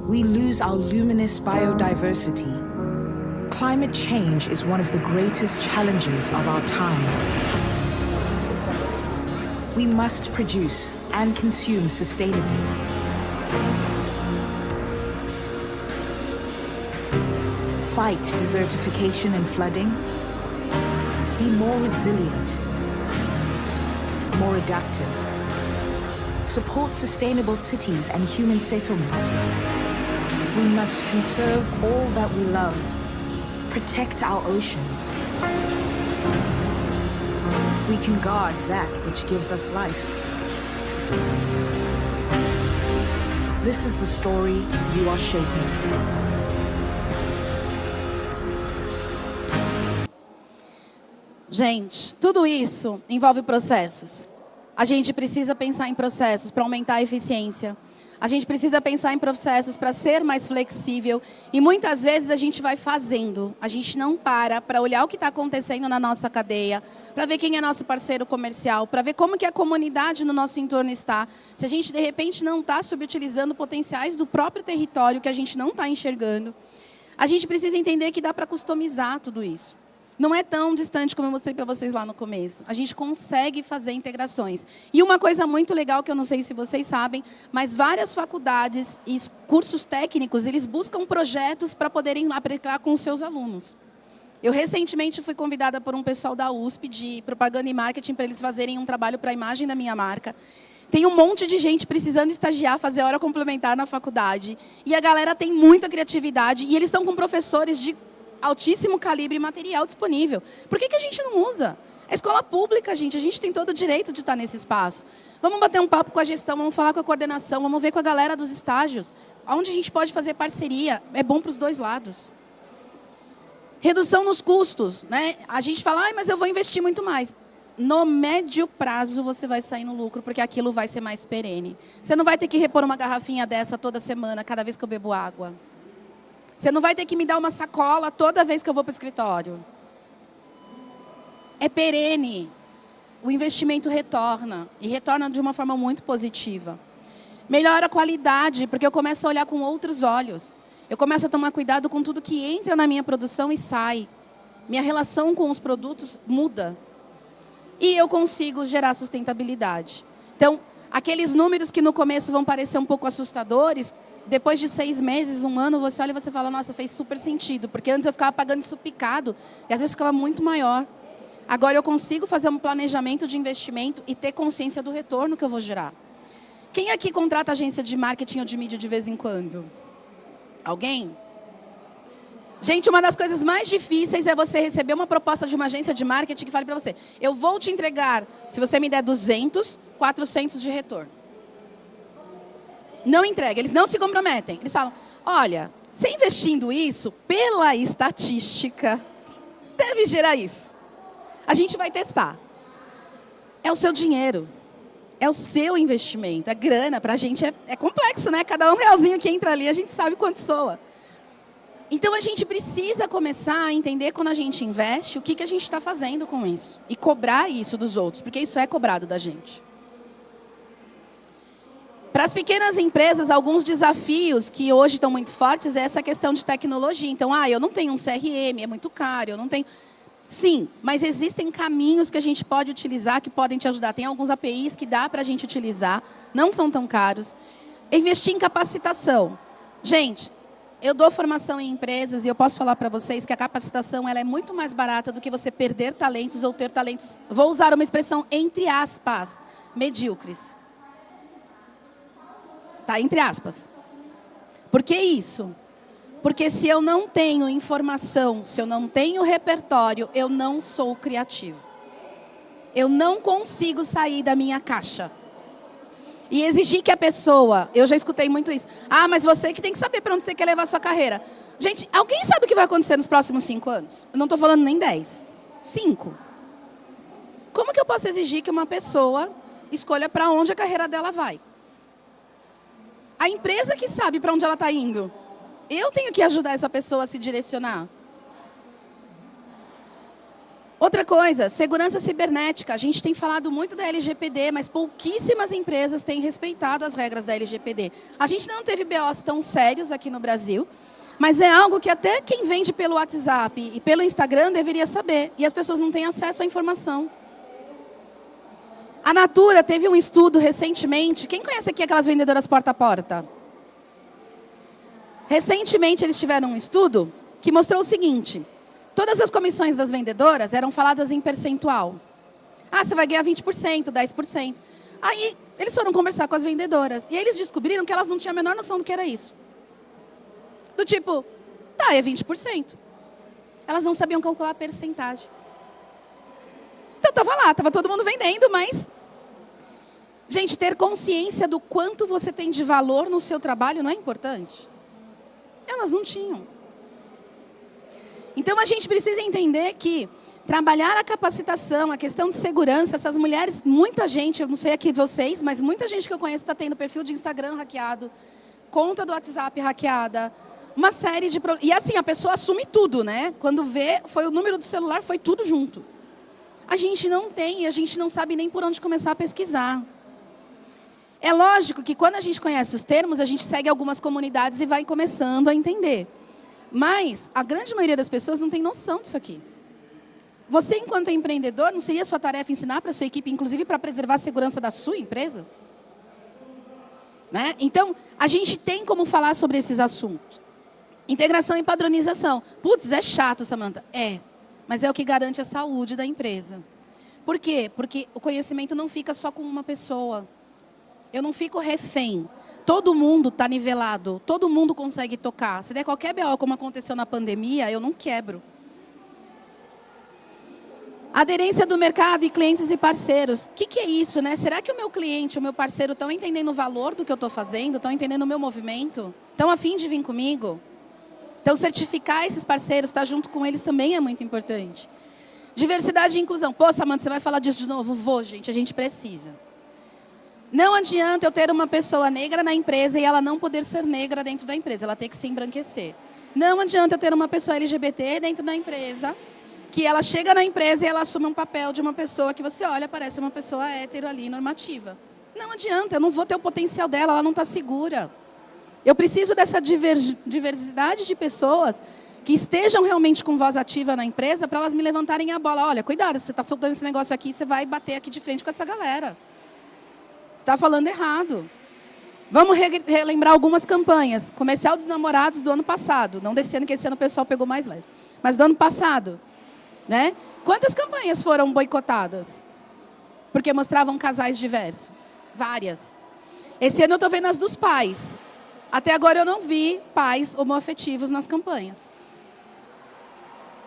We lose our luminous biodiversity. Climate change is one of the greatest challenges of our time. We must produce and consume sustainably. Fight desertification and flooding. Be more resilient, more adaptive. Support sustainable cities and human settlements. We must conserve all that we love. Protect our oceans. We can guard that which gives us life. This is the story you are shaping. Gente, tudo isso envolve processos. A gente precisa pensar em processos para aumentar a eficiência. A gente precisa pensar em processos para ser mais flexível. E muitas vezes a gente vai fazendo. A gente não para olhar o que está acontecendo na nossa cadeia, para ver quem é nosso parceiro comercial, para ver como que a comunidade no nosso entorno está. Se a gente, de repente, não está subutilizando potenciais do próprio território que a gente não está enxergando. A gente precisa entender que dá para customizar tudo isso. Não é tão distante como eu mostrei para vocês lá no começo. A gente consegue fazer integrações. E uma coisa muito legal, que eu não sei se vocês sabem, mas várias faculdades e cursos técnicos, eles buscam projetos para poderem aplicar com os seus alunos. Eu recentemente fui convidada por um pessoal da USP de propaganda e marketing para eles fazerem um trabalho para a imagem da minha marca. Tem um monte de gente precisando estagiar, fazer hora complementar na faculdade. E a galera tem muita criatividade e eles estão com professores de altíssimo calibre e material disponível. Por que a gente não usa? É escola pública, gente. A gente tem todo o direito de estar nesse espaço. Vamos bater um papo com a gestão, vamos falar com a coordenação, vamos ver com a galera dos estágios. Onde a gente pode fazer parceria. É bom para os dois lados. Redução nos custos, né? A gente fala, mas eu vou investir muito mais. No médio prazo, você vai sair no lucro, porque aquilo vai ser mais perene. Você não vai ter que repor uma garrafinha dessa toda semana, cada vez que eu bebo água. Você não vai ter que me dar uma sacola toda vez que eu vou para o escritório. É perene. O investimento retorna. E retorna de uma forma muito positiva. Melhora a qualidade, porque eu começo a olhar com outros olhos. Eu começo a tomar cuidado com tudo que entra na minha produção e sai. Minha relação com os produtos muda. E eu consigo gerar sustentabilidade. Então, aqueles números que no começo vão parecer um pouco assustadores, depois de 6 meses, 1 ano, você olha e você fala, nossa, fez super sentido. Porque antes eu ficava pagando isso picado e às vezes ficava muito maior. Agora eu consigo fazer um planejamento de investimento e ter consciência do retorno que eu vou gerar. Quem aqui contrata agência de marketing ou de mídia de vez em quando? Alguém? Gente, uma das coisas mais difíceis é você receber uma proposta de uma agência de marketing que fale para você, eu vou te entregar, se você me der 200, 400 de retorno. Não entrega, eles não se comprometem. Eles falam, olha, você investindo isso, pela estatística, deve gerar isso. A gente vai testar. É o seu dinheiro. É o seu investimento. É grana, para a gente é complexo, né? Cada R$1 que entra ali, a gente sabe quanto soa. Então, a gente precisa começar a entender, quando a gente investe, o que a gente está fazendo com isso. E cobrar isso dos outros, porque isso é cobrado da gente. Para as pequenas empresas, alguns desafios que hoje estão muito fortes é essa questão de tecnologia. Então, eu não tenho um CRM, é muito caro, eu não tenho... Sim, mas existem caminhos que a gente pode utilizar que podem te ajudar. Tem alguns APIs que dá para a gente utilizar, não são tão caros. Investir em capacitação. Gente, eu dou formação em empresas e eu posso falar para vocês que a capacitação ela é muito mais barata do que você perder talentos ou ter talentos, vou usar uma expressão entre aspas, medíocres. Tá, entre aspas. Por que isso? Porque se eu não tenho informação, se eu não tenho repertório, eu não sou criativo. Eu não consigo sair da minha caixa. E exigir que a pessoa... Eu já escutei muito isso. Mas você que tem que saber para onde você quer levar a sua carreira. Gente, alguém sabe o que vai acontecer nos próximos 5 anos? Eu não estou falando nem 10. 5. Como que eu posso exigir que uma pessoa escolha para onde a carreira dela vai? A empresa que sabe para onde ela está indo. Eu tenho que ajudar essa pessoa a se direcionar. Outra coisa, segurança cibernética. A gente tem falado muito da LGPD, mas pouquíssimas empresas têm respeitado as regras da LGPD. A gente não teve BOs tão sérios aqui no Brasil. Mas é algo que até quem vende pelo WhatsApp e pelo Instagram deveria saber. E as pessoas não têm acesso à informação. A Natura teve um estudo recentemente. Quem conhece aqui aquelas vendedoras porta a porta? Recentemente eles tiveram um estudo que mostrou o seguinte. Todas as comissões das vendedoras eram faladas em percentual. Ah, você vai ganhar 20%, 10%. Aí eles foram conversar com as vendedoras. E aí eles descobriram que elas não tinham a menor noção do que era isso. Do tipo, tá, é 20%. Elas não sabiam calcular a percentagem. Então estava lá, estava todo mundo vendendo, mas... Gente, ter consciência do quanto você tem de valor no seu trabalho não é importante? Elas não tinham. Então a gente precisa entender que trabalhar a capacitação, a questão de segurança, essas mulheres, muita gente, eu não sei aqui vocês, mas muita gente que eu conheço está tendo perfil de Instagram hackeado, conta do WhatsApp hackeada, uma série de... E assim, a pessoa assume tudo, né? Quando vê, foi o número do celular, foi tudo junto. A gente não tem, a gente não sabe nem por onde começar a pesquisar. É lógico que quando a gente conhece os termos, a gente segue algumas comunidades e vai começando a entender. Mas a grande maioria das pessoas não tem noção disso aqui. Você, enquanto empreendedor, não seria sua tarefa ensinar para a sua equipe, inclusive para preservar a segurança da sua empresa? Né? Então, a gente tem como falar sobre esses assuntos. Integração e padronização. Putz, é chato, Samantha. É, mas é o que garante a saúde da empresa. Por quê? Porque o conhecimento não fica só com uma pessoa. Eu não fico refém. Todo mundo está nivelado, todo mundo consegue tocar. Se der qualquer BO, como aconteceu na pandemia, eu não quebro. Aderência do mercado e clientes e parceiros. O que é isso, né? Será que o meu cliente, o meu parceiro estão entendendo o valor do que eu estou fazendo? Estão entendendo o meu movimento? Estão a fim de vir comigo? Então, certificar esses parceiros, estar junto com eles também é muito importante. Diversidade e inclusão. Pô, Samantha, você vai falar disso de novo? Vou, gente, a gente precisa. Não adianta eu ter uma pessoa negra na empresa e ela não poder ser negra dentro da empresa. Ela tem que se embranquecer. Não adianta eu ter uma pessoa LGBT dentro da empresa, que ela chega na empresa e ela assume um papel de uma pessoa que você olha, parece uma pessoa hétero ali, normativa. Não adianta, eu não vou ter o potencial dela, ela não está segura. Eu preciso dessa diversidade de pessoas que estejam realmente com voz ativa na empresa para elas me levantarem a bola. Olha, cuidado, você está soltando esse negócio aqui, você vai bater aqui de frente com essa galera. Você está falando errado. Vamos relembrar algumas campanhas. Comercial dos namorados do ano passado. Não desse ano, que esse ano o pessoal pegou mais leve. Mas do ano passado. Né? Quantas campanhas foram boicotadas? Porque mostravam casais diversos. Várias. Esse ano eu estou vendo as dos pais. Até agora eu não vi pais homoafetivos nas campanhas.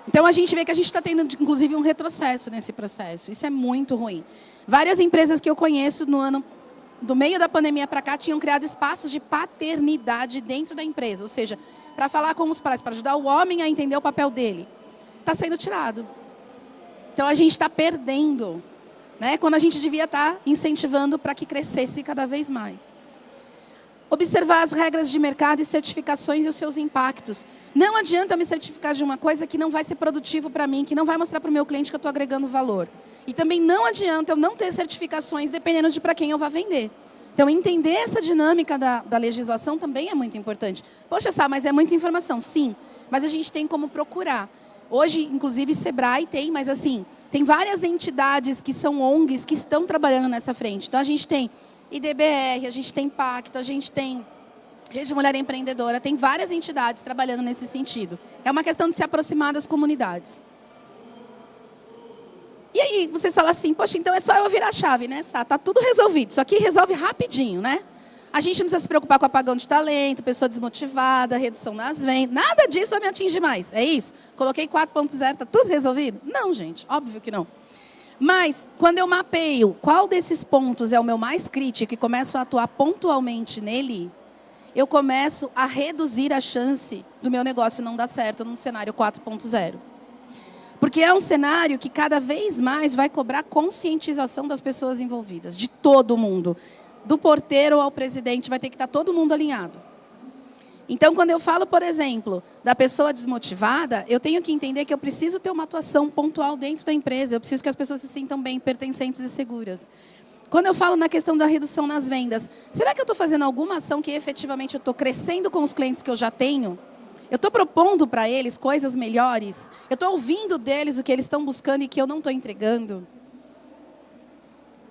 Então a gente vê que a gente está tendo, inclusive, um retrocesso nesse processo. Isso é muito ruim. Várias empresas que eu conheço no ano... do meio da pandemia para cá, tinham criado espaços de paternidade dentro da empresa. Ou seja, para falar com os pais, para ajudar o homem a entender o papel dele. Está sendo tirado. Então, a gente está perdendo. Né? Quando a gente devia estar incentivando para que crescesse cada vez mais. Observar as regras de mercado e certificações e os seus impactos. Não adianta eu me certificar de uma coisa que não vai ser produtivo para mim, que não vai mostrar para o meu cliente que eu estou agregando valor. E também não adianta eu não ter certificações dependendo de para quem eu vá vender. Então, entender essa dinâmica da legislação também é muito importante. Poxa, Sá, mas é muita informação. Sim, mas a gente tem como procurar. Hoje, inclusive, Sebrae tem, mas assim, tem várias entidades que são ONGs que estão trabalhando nessa frente. Então, a gente tem IDBR, a gente tem Pacto, a gente tem Rede Mulher Empreendedora, tem várias entidades trabalhando nesse sentido. É uma questão de se aproximar das comunidades. E aí, vocês falam assim, poxa, então é só eu virar a chave, né? Tá tudo resolvido. Isso aqui resolve rapidinho, né? A gente não precisa se preocupar com apagão de talento, pessoa desmotivada, redução nas vendas. Nada disso vai me atingir mais. É isso? Coloquei 4.0, tá tudo resolvido? Não, gente, óbvio que não. Mas, quando eu mapeio qual desses pontos é o meu mais crítico e começo a atuar pontualmente nele, eu começo a reduzir a chance do meu negócio não dar certo num cenário 4.0. Porque é um cenário que cada vez mais vai cobrar conscientização das pessoas envolvidas, de todo mundo. Do porteiro ao presidente, vai ter que estar todo mundo alinhado. Então, quando eu falo, por exemplo, da pessoa desmotivada, eu tenho que entender que eu preciso ter uma atuação pontual dentro da empresa. Eu preciso que as pessoas se sintam bem, pertencentes e seguras. Quando eu falo na questão da redução nas vendas, será que eu estou fazendo alguma ação que efetivamente eu estou crescendo com os clientes que eu já tenho? Eu estou propondo para eles coisas melhores? Eu estou ouvindo deles o que eles estão buscando e que eu não estou entregando?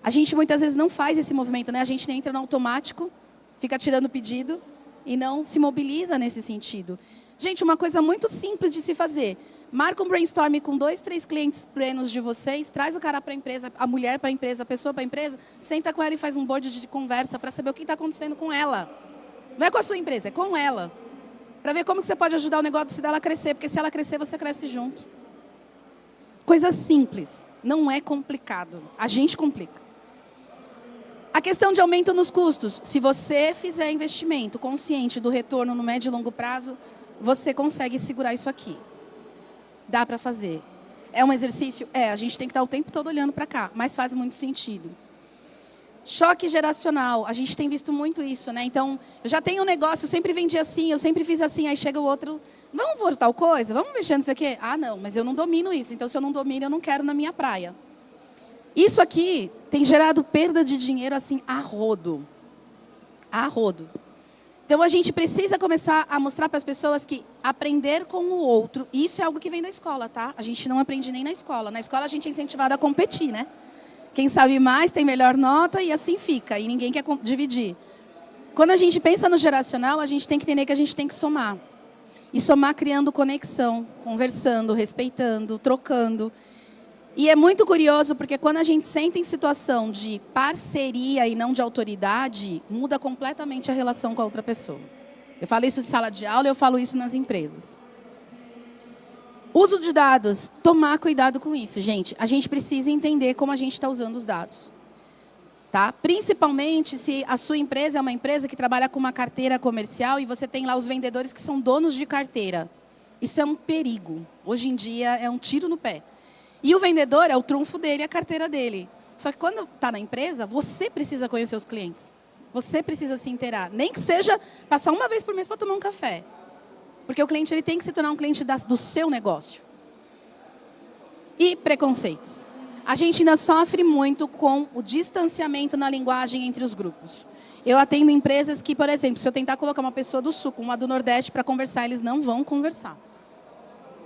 A gente muitas vezes não faz esse movimento, né? A gente entra no automático, fica tirando pedido e não se mobiliza nesse sentido. Gente, uma coisa muito simples de se fazer. Marca um brainstorm com 2, 3 clientes plenos de vocês, traz o cara para a empresa, a mulher para a empresa, a pessoa para a empresa, senta com ela e faz um board de conversa para saber o que está acontecendo com ela. Não é com a sua empresa, é com ela. Para ver como que você pode ajudar o negócio dela a crescer, porque se ela crescer, você cresce junto. Coisa simples, não é complicado. A gente complica. A questão de aumento nos custos. Se você fizer investimento consciente do retorno no médio e longo prazo, você consegue segurar isso aqui. Dá para fazer. É um exercício? A gente tem que estar o tempo todo olhando para cá, mas faz muito sentido. Choque geracional. A gente tem visto muito isso, né? Então, eu já tenho um negócio, eu sempre vendi assim, eu sempre fiz assim, aí chega o outro, vamos por tal coisa? Vamos mexer nisso aqui? Ah, não, mas eu não domino isso. Então, se eu não domino, eu não quero na minha praia. Isso aqui tem gerado perda de dinheiro assim a rodo. A rodo. Então a gente precisa começar a mostrar para as pessoas que aprender com o outro, e isso é algo que vem da escola, tá? A gente não aprende nem na escola. Na escola a gente é incentivado a competir, né? Quem sabe mais tem melhor nota e assim fica, e ninguém quer dividir. Quando a gente pensa no geracional, a gente tem que entender que a gente tem que somar. E somar criando conexão, conversando, respeitando, trocando. E é muito curioso, porque quando a gente senta em situação de parceria e não de autoridade, muda completamente a relação com a outra pessoa. Eu falo isso em sala de aula e eu falo isso nas empresas. Uso de dados. Tomar cuidado com isso, gente. A gente precisa entender como a gente está usando os dados. Tá? Principalmente se a sua empresa é uma empresa que trabalha com uma carteira comercial e você tem lá os vendedores que são donos de carteira. Isso é um perigo. Hoje em dia é um tiro no pé. E o vendedor é o trunfo dele, a carteira dele. Só que quando está na empresa, você precisa conhecer os clientes. Você precisa se inteirar. Nem que seja passar uma vez por mês para tomar um café. Porque o cliente ele tem que se tornar um cliente do seu negócio. E preconceitos. A gente ainda sofre muito com o distanciamento na linguagem entre os grupos. Eu atendo empresas que, por exemplo, se eu tentar colocar uma pessoa do Sul com uma do Nordeste para conversar, eles não vão conversar.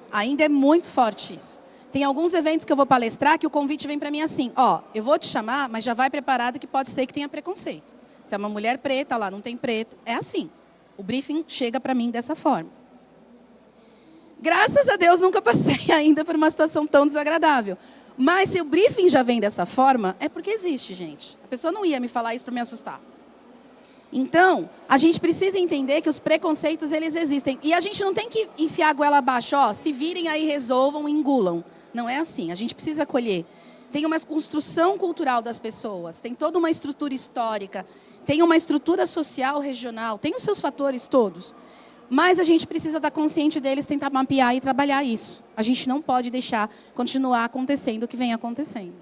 Ainda é muito forte isso. Tem alguns eventos que eu vou palestrar que o convite vem para mim assim, eu vou te chamar, mas já vai preparado que pode ser que tenha preconceito. Se é uma mulher preta, lá não tem preto. É assim. O briefing chega para mim dessa forma. Graças a Deus, nunca passei ainda por uma situação tão desagradável. Mas se o briefing já vem dessa forma, é porque existe, gente. A pessoa não ia me falar isso para me assustar. Então, a gente precisa entender que os preconceitos, eles existem. E a gente não tem que enfiar a goela abaixo, se virem aí, resolvam, engulam. Não é assim, a gente precisa acolher. Tem uma construção cultural das pessoas, tem toda uma estrutura histórica, tem uma estrutura social regional, tem os seus fatores todos. Mas a gente precisa estar consciente deles, tentar mapear e trabalhar isso. A gente não pode deixar continuar acontecendo o que vem acontecendo.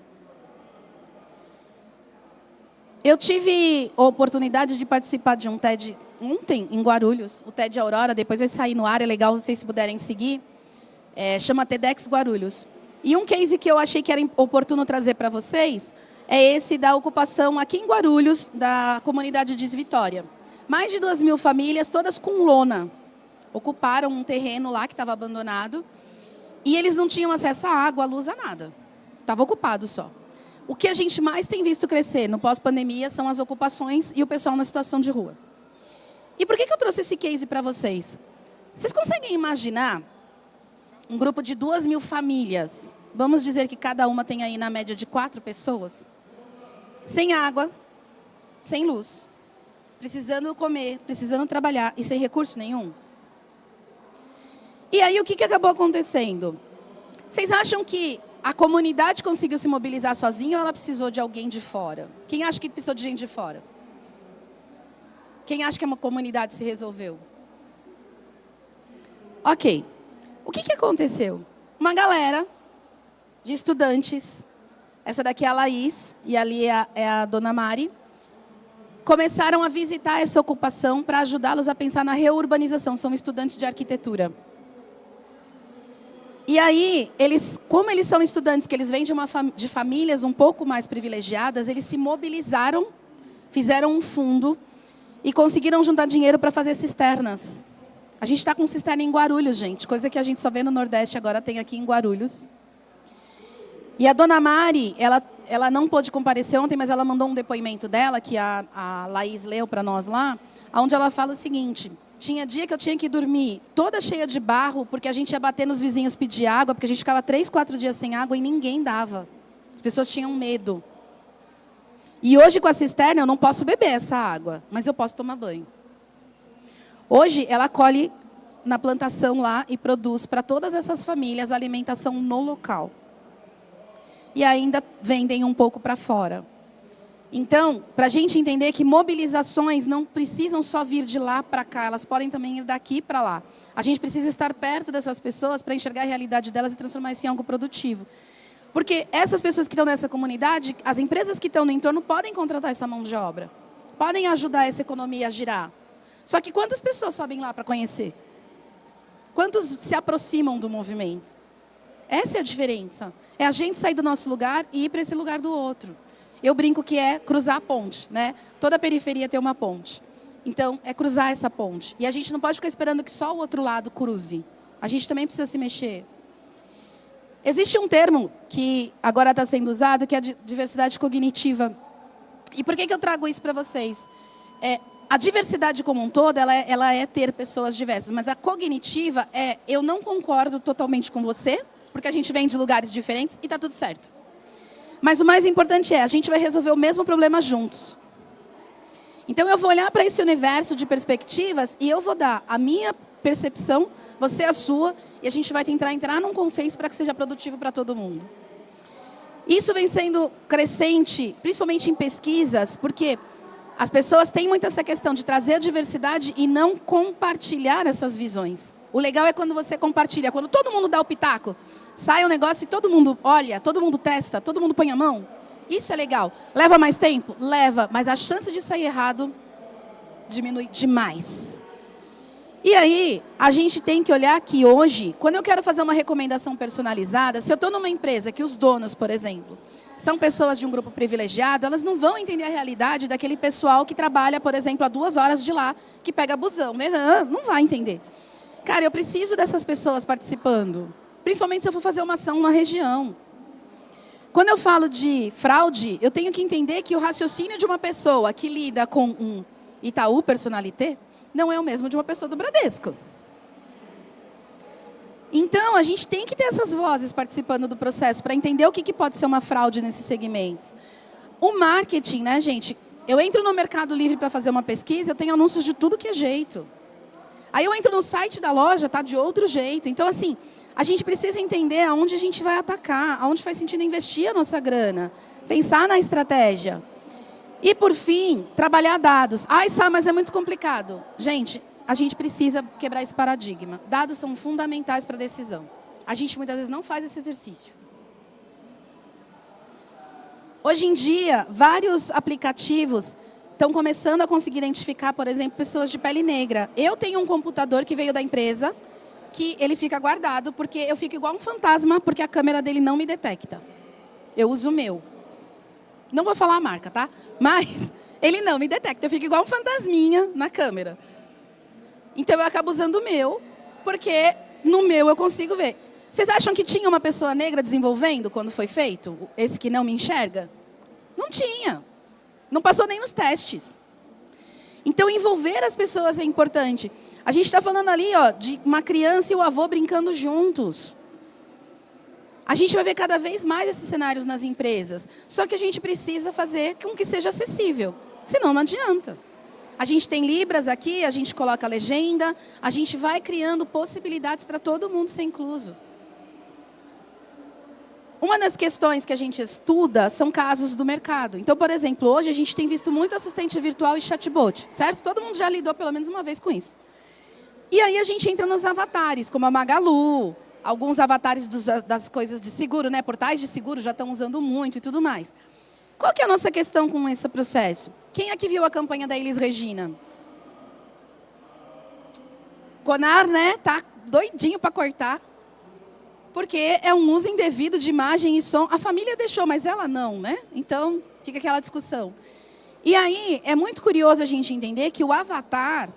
Eu tive a oportunidade de participar de um TED ontem, em Guarulhos, o TED Aurora, depois vai sair no ar, é legal vocês se puderem seguir. Chama TEDx Guarulhos. E um case que eu achei que era oportuno trazer para vocês é esse da ocupação aqui em Guarulhos, da comunidade de Vitória. Mais de 2.000 famílias, todas com lona, ocuparam um terreno lá que estava abandonado e eles não tinham acesso à água, à luz, a nada. Estava ocupado só. O que a gente mais tem visto crescer no pós-pandemia são as ocupações e o pessoal na situação de rua. E por que eu trouxe esse case para vocês? Vocês conseguem imaginar um grupo de 2.000 famílias, vamos dizer que cada uma tem aí na média de 4 pessoas, sem água, sem luz, precisando comer, precisando trabalhar e sem recurso nenhum? E aí o que acabou acontecendo? Vocês acham que a comunidade conseguiu se mobilizar sozinha ou ela precisou de alguém de fora? Quem acha que precisou de gente de fora? Quem acha que uma comunidade se resolveu? Ok. O que aconteceu? Uma galera de estudantes, essa daqui é a Laís e ali é a dona Mari, começaram a visitar essa ocupação para ajudá-los a pensar na reurbanização. São estudantes de arquitetura. E aí, como eles são estudantes, que eles vêm de famílias um pouco mais privilegiadas, eles se mobilizaram, fizeram um fundo e conseguiram juntar dinheiro para fazer cisternas. A gente está com cisterna em Guarulhos, gente. Coisa que a gente só vê no Nordeste, agora tem aqui em Guarulhos. E a dona Mari, ela não pôde comparecer ontem, mas ela mandou um depoimento dela, que a Laís leu para nós lá, onde ela fala o seguinte: tinha dia que eu tinha que dormir toda cheia de barro, porque a gente ia bater nos vizinhos pedir água, porque a gente ficava 3, 4 dias sem água e ninguém dava. As pessoas tinham medo. E hoje, com a cisterna, eu não posso beber essa água, mas eu posso tomar banho. Hoje, ela colhe na plantação lá e produz para todas essas famílias alimentação no local. E ainda vendem um pouco para fora. Então, para a gente entender que mobilizações não precisam só vir de lá para cá, elas podem também ir daqui para lá. A gente precisa estar perto dessas pessoas para enxergar a realidade delas e transformar isso em algo produtivo. Porque essas pessoas que estão nessa comunidade, as empresas que estão no entorno podem contratar essa mão de obra. Podem ajudar essa economia a girar. Só que quantas pessoas sobem lá para conhecer? Quantos se aproximam do movimento? Essa é a diferença. É a gente sair do nosso lugar e ir para esse lugar do outro. Eu brinco que é cruzar a ponte, né? Toda a periferia tem uma ponte. Então, é cruzar essa ponte. E a gente não pode ficar esperando que só o outro lado cruze. A gente também precisa se mexer. Existe um termo que agora está sendo usado, que é a diversidade cognitiva. E por que eu trago isso para vocês? A diversidade como um todo, ela é ter pessoas diversas. Mas a cognitiva é, eu não concordo totalmente com você, porque a gente vem de lugares diferentes e está tudo certo. Mas o mais importante é, a gente vai resolver o mesmo problema juntos. Então, eu vou olhar para esse universo de perspectivas e eu vou dar a minha percepção, você a sua, e a gente vai tentar entrar num consenso para que seja produtivo para todo mundo. Isso vem sendo crescente, principalmente em pesquisas, porque as pessoas têm muito essa questão de trazer a diversidade e não compartilhar essas visões. O legal é quando você compartilha, quando todo mundo dá o pitaco, sai um negócio e todo mundo olha, todo mundo testa, todo mundo põe a mão. Isso é legal. Leva mais tempo? Leva, mas a chance de sair errado diminui demais. E aí, a gente tem que olhar que hoje, quando eu quero fazer uma recomendação personalizada, se eu estou numa empresa que os donos, por exemplo, são pessoas de um grupo privilegiado, elas não vão entender a realidade daquele pessoal que trabalha, por exemplo, a 2 horas de lá, que pega busão. Não vai entender. Cara, eu preciso dessas pessoas participando, principalmente se eu for fazer uma ação numa região. Quando eu falo de fraude, eu tenho que entender que o raciocínio de uma pessoa que lida com um Itaú Personalité não é o mesmo de uma pessoa do Bradesco. Então, a gente tem que ter essas vozes participando do processo para entender o que pode ser uma fraude nesses segmentos. O marketing, né, gente? Eu entro no Mercado Livre para fazer uma pesquisa, eu tenho anúncios de tudo que é jeito. Aí eu entro no site da loja, tá de outro jeito. Então, assim, a gente precisa entender aonde a gente vai atacar, aonde faz sentido investir a nossa grana, pensar na estratégia. E, por fim, trabalhar dados. Sá, mas é muito complicado. Gente, a gente precisa quebrar esse paradigma. Dados são fundamentais para a decisão. A gente, muitas vezes, não faz esse exercício. Hoje em dia, vários aplicativos estão começando a conseguir identificar, por exemplo, pessoas de pele negra. Eu tenho um computador que veio da empresa, que ele fica guardado, porque eu fico igual um fantasma, porque a câmera dele não me detecta. Eu uso o meu. Não vou falar a marca, tá? Mas ele não me detecta. Eu fico igual um fantasminha na câmera. Então, eu acabo usando o meu, porque no meu eu consigo ver. Vocês acham que tinha uma pessoa negra desenvolvendo quando foi feito? Esse que não me enxerga? Não tinha. Não passou nem nos testes. Então, envolver as pessoas é importante. A gente está falando ali, ó, de uma criança e o avô brincando juntos. A gente vai ver cada vez mais esses cenários nas empresas. Só que a gente precisa fazer com que seja acessível. Senão não adianta. A gente tem Libras aqui, a gente coloca a legenda, a gente vai criando possibilidades para todo mundo ser incluso. Uma das questões que a gente estuda são casos do mercado. Então, por exemplo, hoje a gente tem visto muito assistente virtual e chatbot, certo? Todo mundo já lidou pelo menos uma vez com isso. E aí a gente entra nos avatares, como a Magalu, alguns avatares das coisas de seguro, né? Portais de seguro já estão usando muito e tudo mais. Qual que é a nossa questão com esse processo? Quem aqui viu a campanha da Elis Regina? Conar, né? Tá doidinho para cortar. Porque é um uso indevido de imagem e som. A família deixou, mas ela não, né? Então, fica aquela discussão. E aí, é muito curioso a gente entender que o avatar,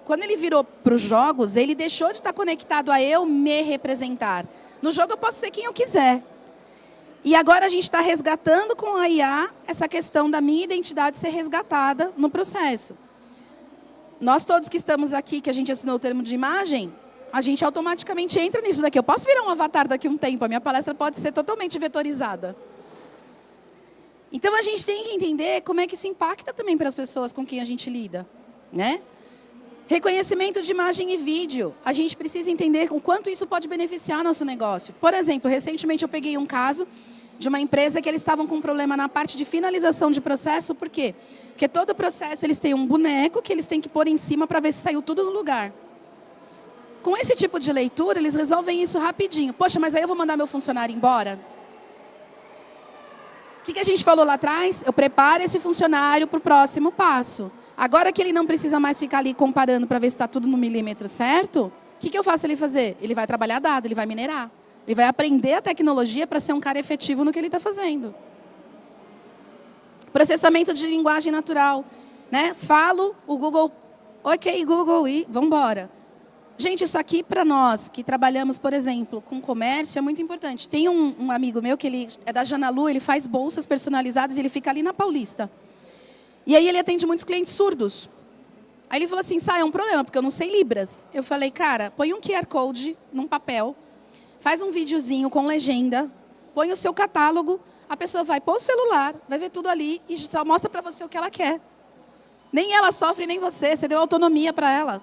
quando ele virou para os jogos, ele deixou de estar conectado a eu me representar. No jogo eu posso ser quem eu quiser. E agora a gente está resgatando com a IA essa questão da minha identidade ser resgatada no processo. Nós todos que estamos aqui, que a gente assinou o termo de imagem, a gente automaticamente entra nisso daqui. Eu posso virar um avatar daqui a um tempo, a minha palestra pode ser totalmente vetorizada. Então, a gente tem que entender como é que isso impacta também para as pessoas com quem a gente lida, né? Reconhecimento de imagem e vídeo. A gente precisa entender o quanto isso pode beneficiar nosso negócio. Por exemplo, recentemente eu peguei um caso de uma empresa que eles estavam com um problema na parte de finalização de processo. Por quê? Porque todo o processo eles têm um boneco que eles têm que pôr em cima para ver se saiu tudo no lugar. Com esse tipo de leitura, eles resolvem isso rapidinho. Poxa, mas aí eu vou mandar meu funcionário embora? O que a gente falou lá atrás? Eu preparo esse funcionário para o próximo passo. Agora que ele não precisa mais ficar ali comparando para ver se está tudo no milímetro certo, o que eu faço ele fazer? Ele vai trabalhar dado, ele vai minerar. Ele vai aprender a tecnologia para ser um cara efetivo no que ele está fazendo. Processamento de linguagem natural. Né? Falo, o Google, ok, Google, e vamos embora. Gente, isso aqui para nós que trabalhamos, por exemplo, com comércio é muito importante. Tem um amigo meu que ele é da Janalu, ele faz bolsas personalizadas e ele fica ali na Paulista. E aí ele atende muitos clientes surdos. Aí ele falou assim, é um problema, porque eu não sei Libras. Eu falei, cara, põe um QR Code num papel, faz um videozinho com legenda, põe o seu catálogo, a pessoa vai pôr o celular, vai ver tudo ali e só mostra para você o que ela quer. Nem ela sofre, nem você deu autonomia para ela.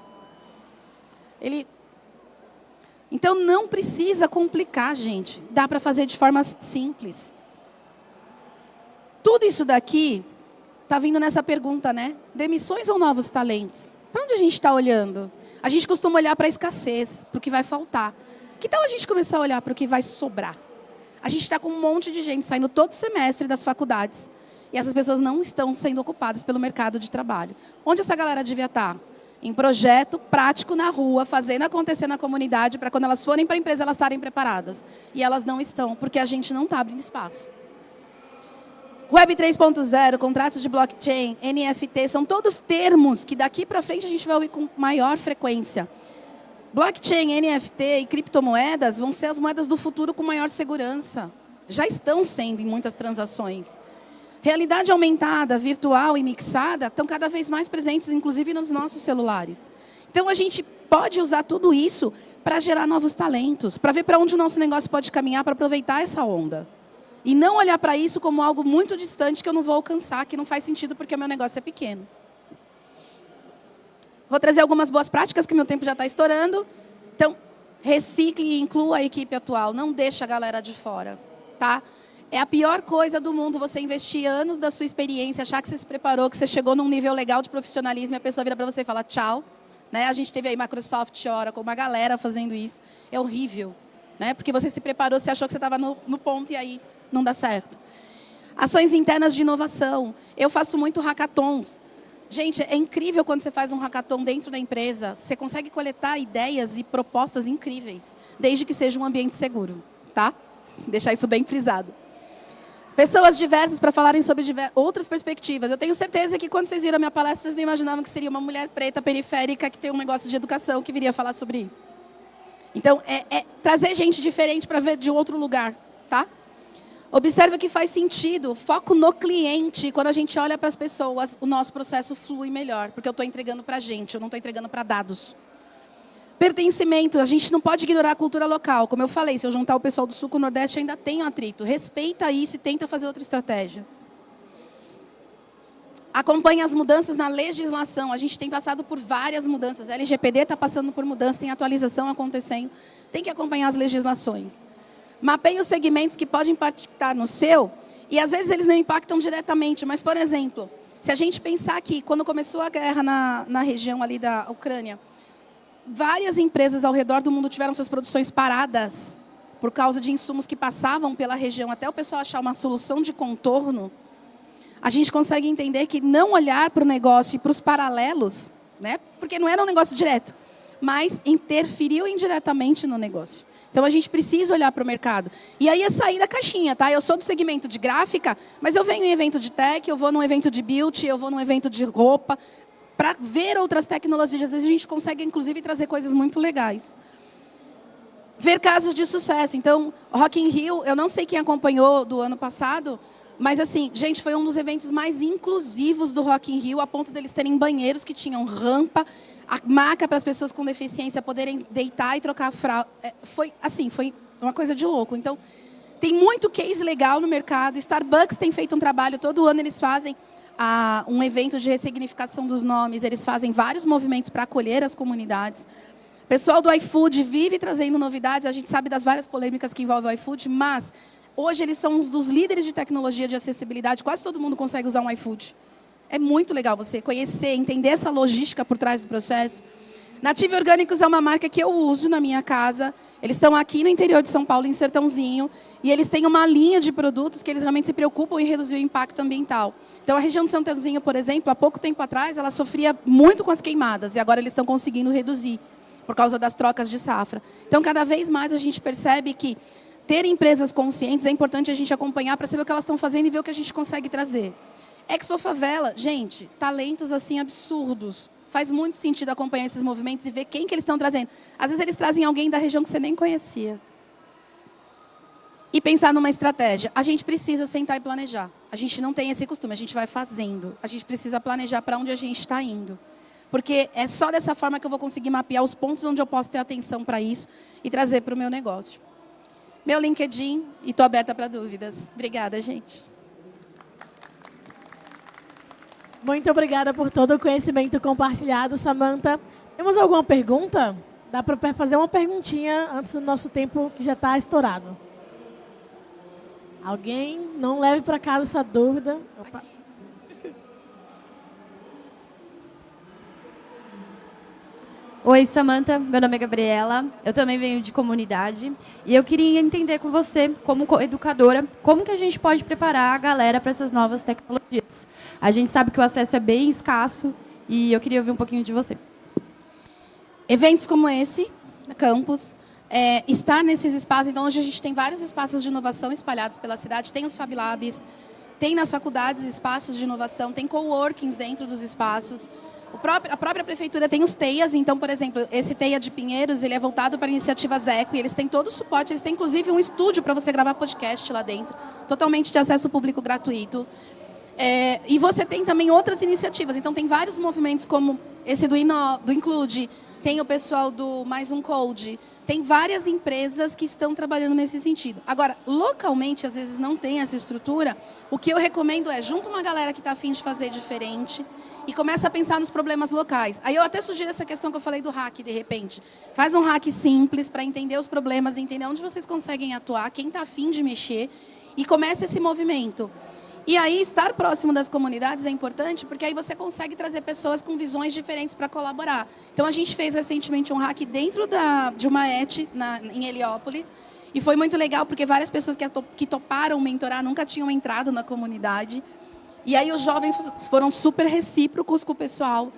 Então, não precisa complicar, gente. Dá para fazer de forma simples. Tudo isso daqui está vindo nessa pergunta, né? Demissões ou novos talentos? Para onde a gente está olhando? A gente costuma olhar para a escassez, para o que vai faltar. Que tal a gente começar a olhar para o que vai sobrar? A gente está com um monte de gente saindo todo semestre das faculdades. E essas pessoas não estão sendo ocupadas pelo mercado de trabalho. Onde essa galera devia estar? Em projeto prático na rua, fazendo acontecer na comunidade, para quando elas forem para a empresa, elas estarem preparadas. E elas não estão, porque a gente não está abrindo espaço. Web 3.0, contratos de blockchain, NFT, são todos termos que daqui para frente a gente vai ouvir com maior frequência. Blockchain, NFT e criptomoedas vão ser as moedas do futuro com maior segurança. Já estão sendo em muitas transações. Realidade aumentada, virtual e mixada estão cada vez mais presentes, inclusive nos nossos celulares. Então, a gente pode usar tudo isso para gerar novos talentos, para ver para onde o nosso negócio pode caminhar, para aproveitar essa onda. E não olhar para isso como algo muito distante que eu não vou alcançar, que não faz sentido porque o meu negócio é pequeno. Vou trazer algumas boas práticas, que meu tempo já está estourando. Então, recicle e inclua a equipe atual, não deixe a galera de fora, tá? É a pior coisa do mundo você investir anos da sua experiência, achar que você se preparou, que você chegou num nível legal de profissionalismo e a pessoa vira para você e fala tchau. Né? A gente teve aí Microsoft, Oracle, uma galera fazendo isso. É horrível. Né? Porque você se preparou, você achou que você estava no ponto e aí não dá certo. Ações internas de inovação. Eu faço muito hackathons. Gente, é incrível quando você faz um hackathon dentro da empresa. Você consegue coletar ideias e propostas incríveis, desde que seja um ambiente seguro. Tá? Deixar isso bem frisado. Pessoas diversas para falarem sobre outras perspectivas. Eu tenho certeza que quando vocês viram a minha palestra, vocês não imaginavam que seria uma mulher preta, periférica, que tem um negócio de educação, que viria falar sobre isso. Então, trazer gente diferente para ver de outro lugar. Tá? Observe o que faz sentido. Foco no cliente. Quando a gente olha para as pessoas, o nosso processo flui melhor. Porque eu estou entregando para a gente, eu não estou entregando para dados. Pertencimento, a gente não pode ignorar a cultura local. Como eu falei, se eu juntar o pessoal do Sul com o Nordeste, ainda tem um atrito. Respeita isso e tenta fazer outra estratégia. Acompanhe as mudanças na legislação. A gente tem passado por várias mudanças. A LGPD está passando por mudanças, tem atualização acontecendo. Tem que acompanhar as legislações. Mapeie os segmentos que podem impactar no seu, e às vezes eles não impactam diretamente, mas, por exemplo, se a gente pensar aqui, quando começou a guerra na região ali da Ucrânia, várias empresas ao redor do mundo tiveram suas produções paradas por causa de insumos que passavam pela região, até o pessoal achar uma solução de contorno. A gente consegue entender que não olhar para o negócio e para os paralelos, né? Porque não era um negócio direto, mas interferiu indiretamente no negócio. Então, a gente precisa olhar para o mercado. E aí é sair da caixinha, tá? Eu sou do segmento de gráfica, mas eu venho em evento de tech, eu vou num evento de beauty, eu vou num evento de roupa, para ver outras tecnologias. Às vezes, a gente consegue, inclusive, trazer coisas muito legais. Ver casos de sucesso. Então, Rock in Rio, eu não sei quem acompanhou do ano passado, mas, assim, gente, foi um dos eventos mais inclusivos do Rock in Rio, a ponto deles terem banheiros que tinham rampa, a maca para as pessoas com deficiência poderem deitar e trocar fralda. Foi uma coisa de louco. Então, tem muito case legal no mercado. Starbucks tem feito um trabalho, todo ano eles fazem um evento de ressignificação dos nomes, eles fazem vários movimentos para acolher as comunidades. O pessoal do iFood vive trazendo novidades, a gente sabe das várias polêmicas que envolvem o iFood, mas hoje eles são um dos líderes de tecnologia de acessibilidade, quase todo mundo consegue usar um iFood. É muito legal você conhecer, entender essa logística por trás do processo. Native Orgânicos é uma marca que eu uso na minha casa. Eles estão aqui no interior de São Paulo, em Sertãozinho, e eles têm uma linha de produtos que eles realmente se preocupam em reduzir o impacto ambiental. Então, a região de Sertãozinho, por exemplo, há pouco tempo atrás, ela sofria muito com as queimadas, e agora eles estão conseguindo reduzir, por causa das trocas de safra. Então, cada vez mais a gente percebe que ter empresas conscientes é importante a gente acompanhar para saber o que elas estão fazendo e ver o que a gente consegue trazer. Expo Favela, gente, talentos assim absurdos. Faz muito sentido acompanhar esses movimentos e ver quem que eles estão trazendo. Às vezes eles trazem alguém da região que você nem conhecia. E pensar numa estratégia. A gente precisa sentar e planejar. A gente não tem esse costume, a gente vai fazendo. A gente precisa planejar para onde a gente está indo. Porque é só dessa forma que eu vou conseguir mapear os pontos onde eu posso ter atenção para isso e trazer para o meu negócio. Meu LinkedIn, e estou aberta para dúvidas. Obrigada, gente. Muito obrigada por todo o conhecimento compartilhado, Samantha. Temos alguma pergunta? Dá para fazer uma perguntinha antes do nosso tempo que já está estourado. Alguém? Não leve para casa essa dúvida. Opa. Oi, Samantha. Meu nome é Gabriela. Eu também venho de comunidade. E eu queria entender com você, como educadora, como que a gente pode preparar a galera para essas novas tecnologias. A gente sabe que o acesso é bem escasso e eu queria ouvir um pouquinho de você. Eventos como esse, na campus, estar nesses espaços. Então, hoje a gente tem vários espaços de inovação espalhados pela cidade. Tem os Fab Labs, tem nas faculdades espaços de inovação, tem coworkings dentro dos espaços. A própria prefeitura tem os TEIAs, então, por exemplo, esse TEIA de Pinheiros, ele é voltado para iniciativas eco, e eles têm todo o suporte, eles têm inclusive um estúdio para você gravar podcast lá dentro, totalmente de acesso público gratuito. E você tem também outras iniciativas, então tem vários movimentos como esse do Include, tem o pessoal do Mais Um Code, tem várias empresas que estão trabalhando nesse sentido. Agora, localmente, às vezes não tem essa estrutura, o que eu recomendo é, junta uma galera que está afim de fazer diferente e começa a pensar nos problemas locais. Aí eu até sugiro essa questão que eu falei do hack, de repente. Faz um hack simples para entender os problemas, entender onde vocês conseguem atuar, quem está afim de mexer, e começa esse movimento. E aí, estar próximo das comunidades é importante, porque aí você consegue trazer pessoas com visões diferentes para colaborar. Então, a gente fez recentemente um hack dentro de uma ET, em Heliópolis, e foi muito legal, porque várias pessoas que toparam mentorar nunca tinham entrado na comunidade. E aí, os jovens foram super recíprocos com o pessoal.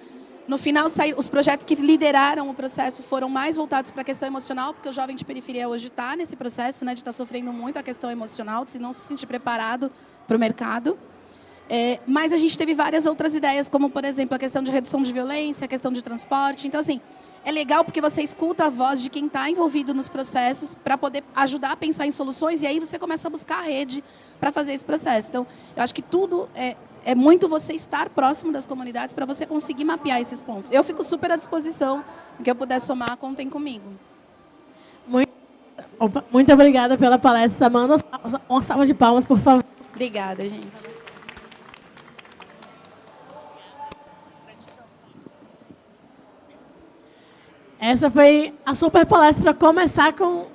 No final, os projetos que lideraram o processo foram mais voltados para a questão emocional, porque o jovem de periferia hoje está nesse processo, né, de estar sofrendo muito a questão emocional, de não se sentir preparado para o mercado. Mas a gente teve várias outras ideias, como, por exemplo, a questão de redução de violência, a questão de transporte. Então, assim, é legal porque você escuta a voz de quem está envolvido nos processos para poder ajudar a pensar em soluções, e aí você começa a buscar a rede para fazer esse processo. Então, eu acho que tudo é muito você estar próximo das comunidades para você conseguir mapear esses pontos. Eu fico super à disposição, o que eu puder somar, contem comigo. Muito obrigada pela palestra, Samantha. Uma salva de palmas, por favor. Obrigada, gente. Essa foi a super palestra para começar com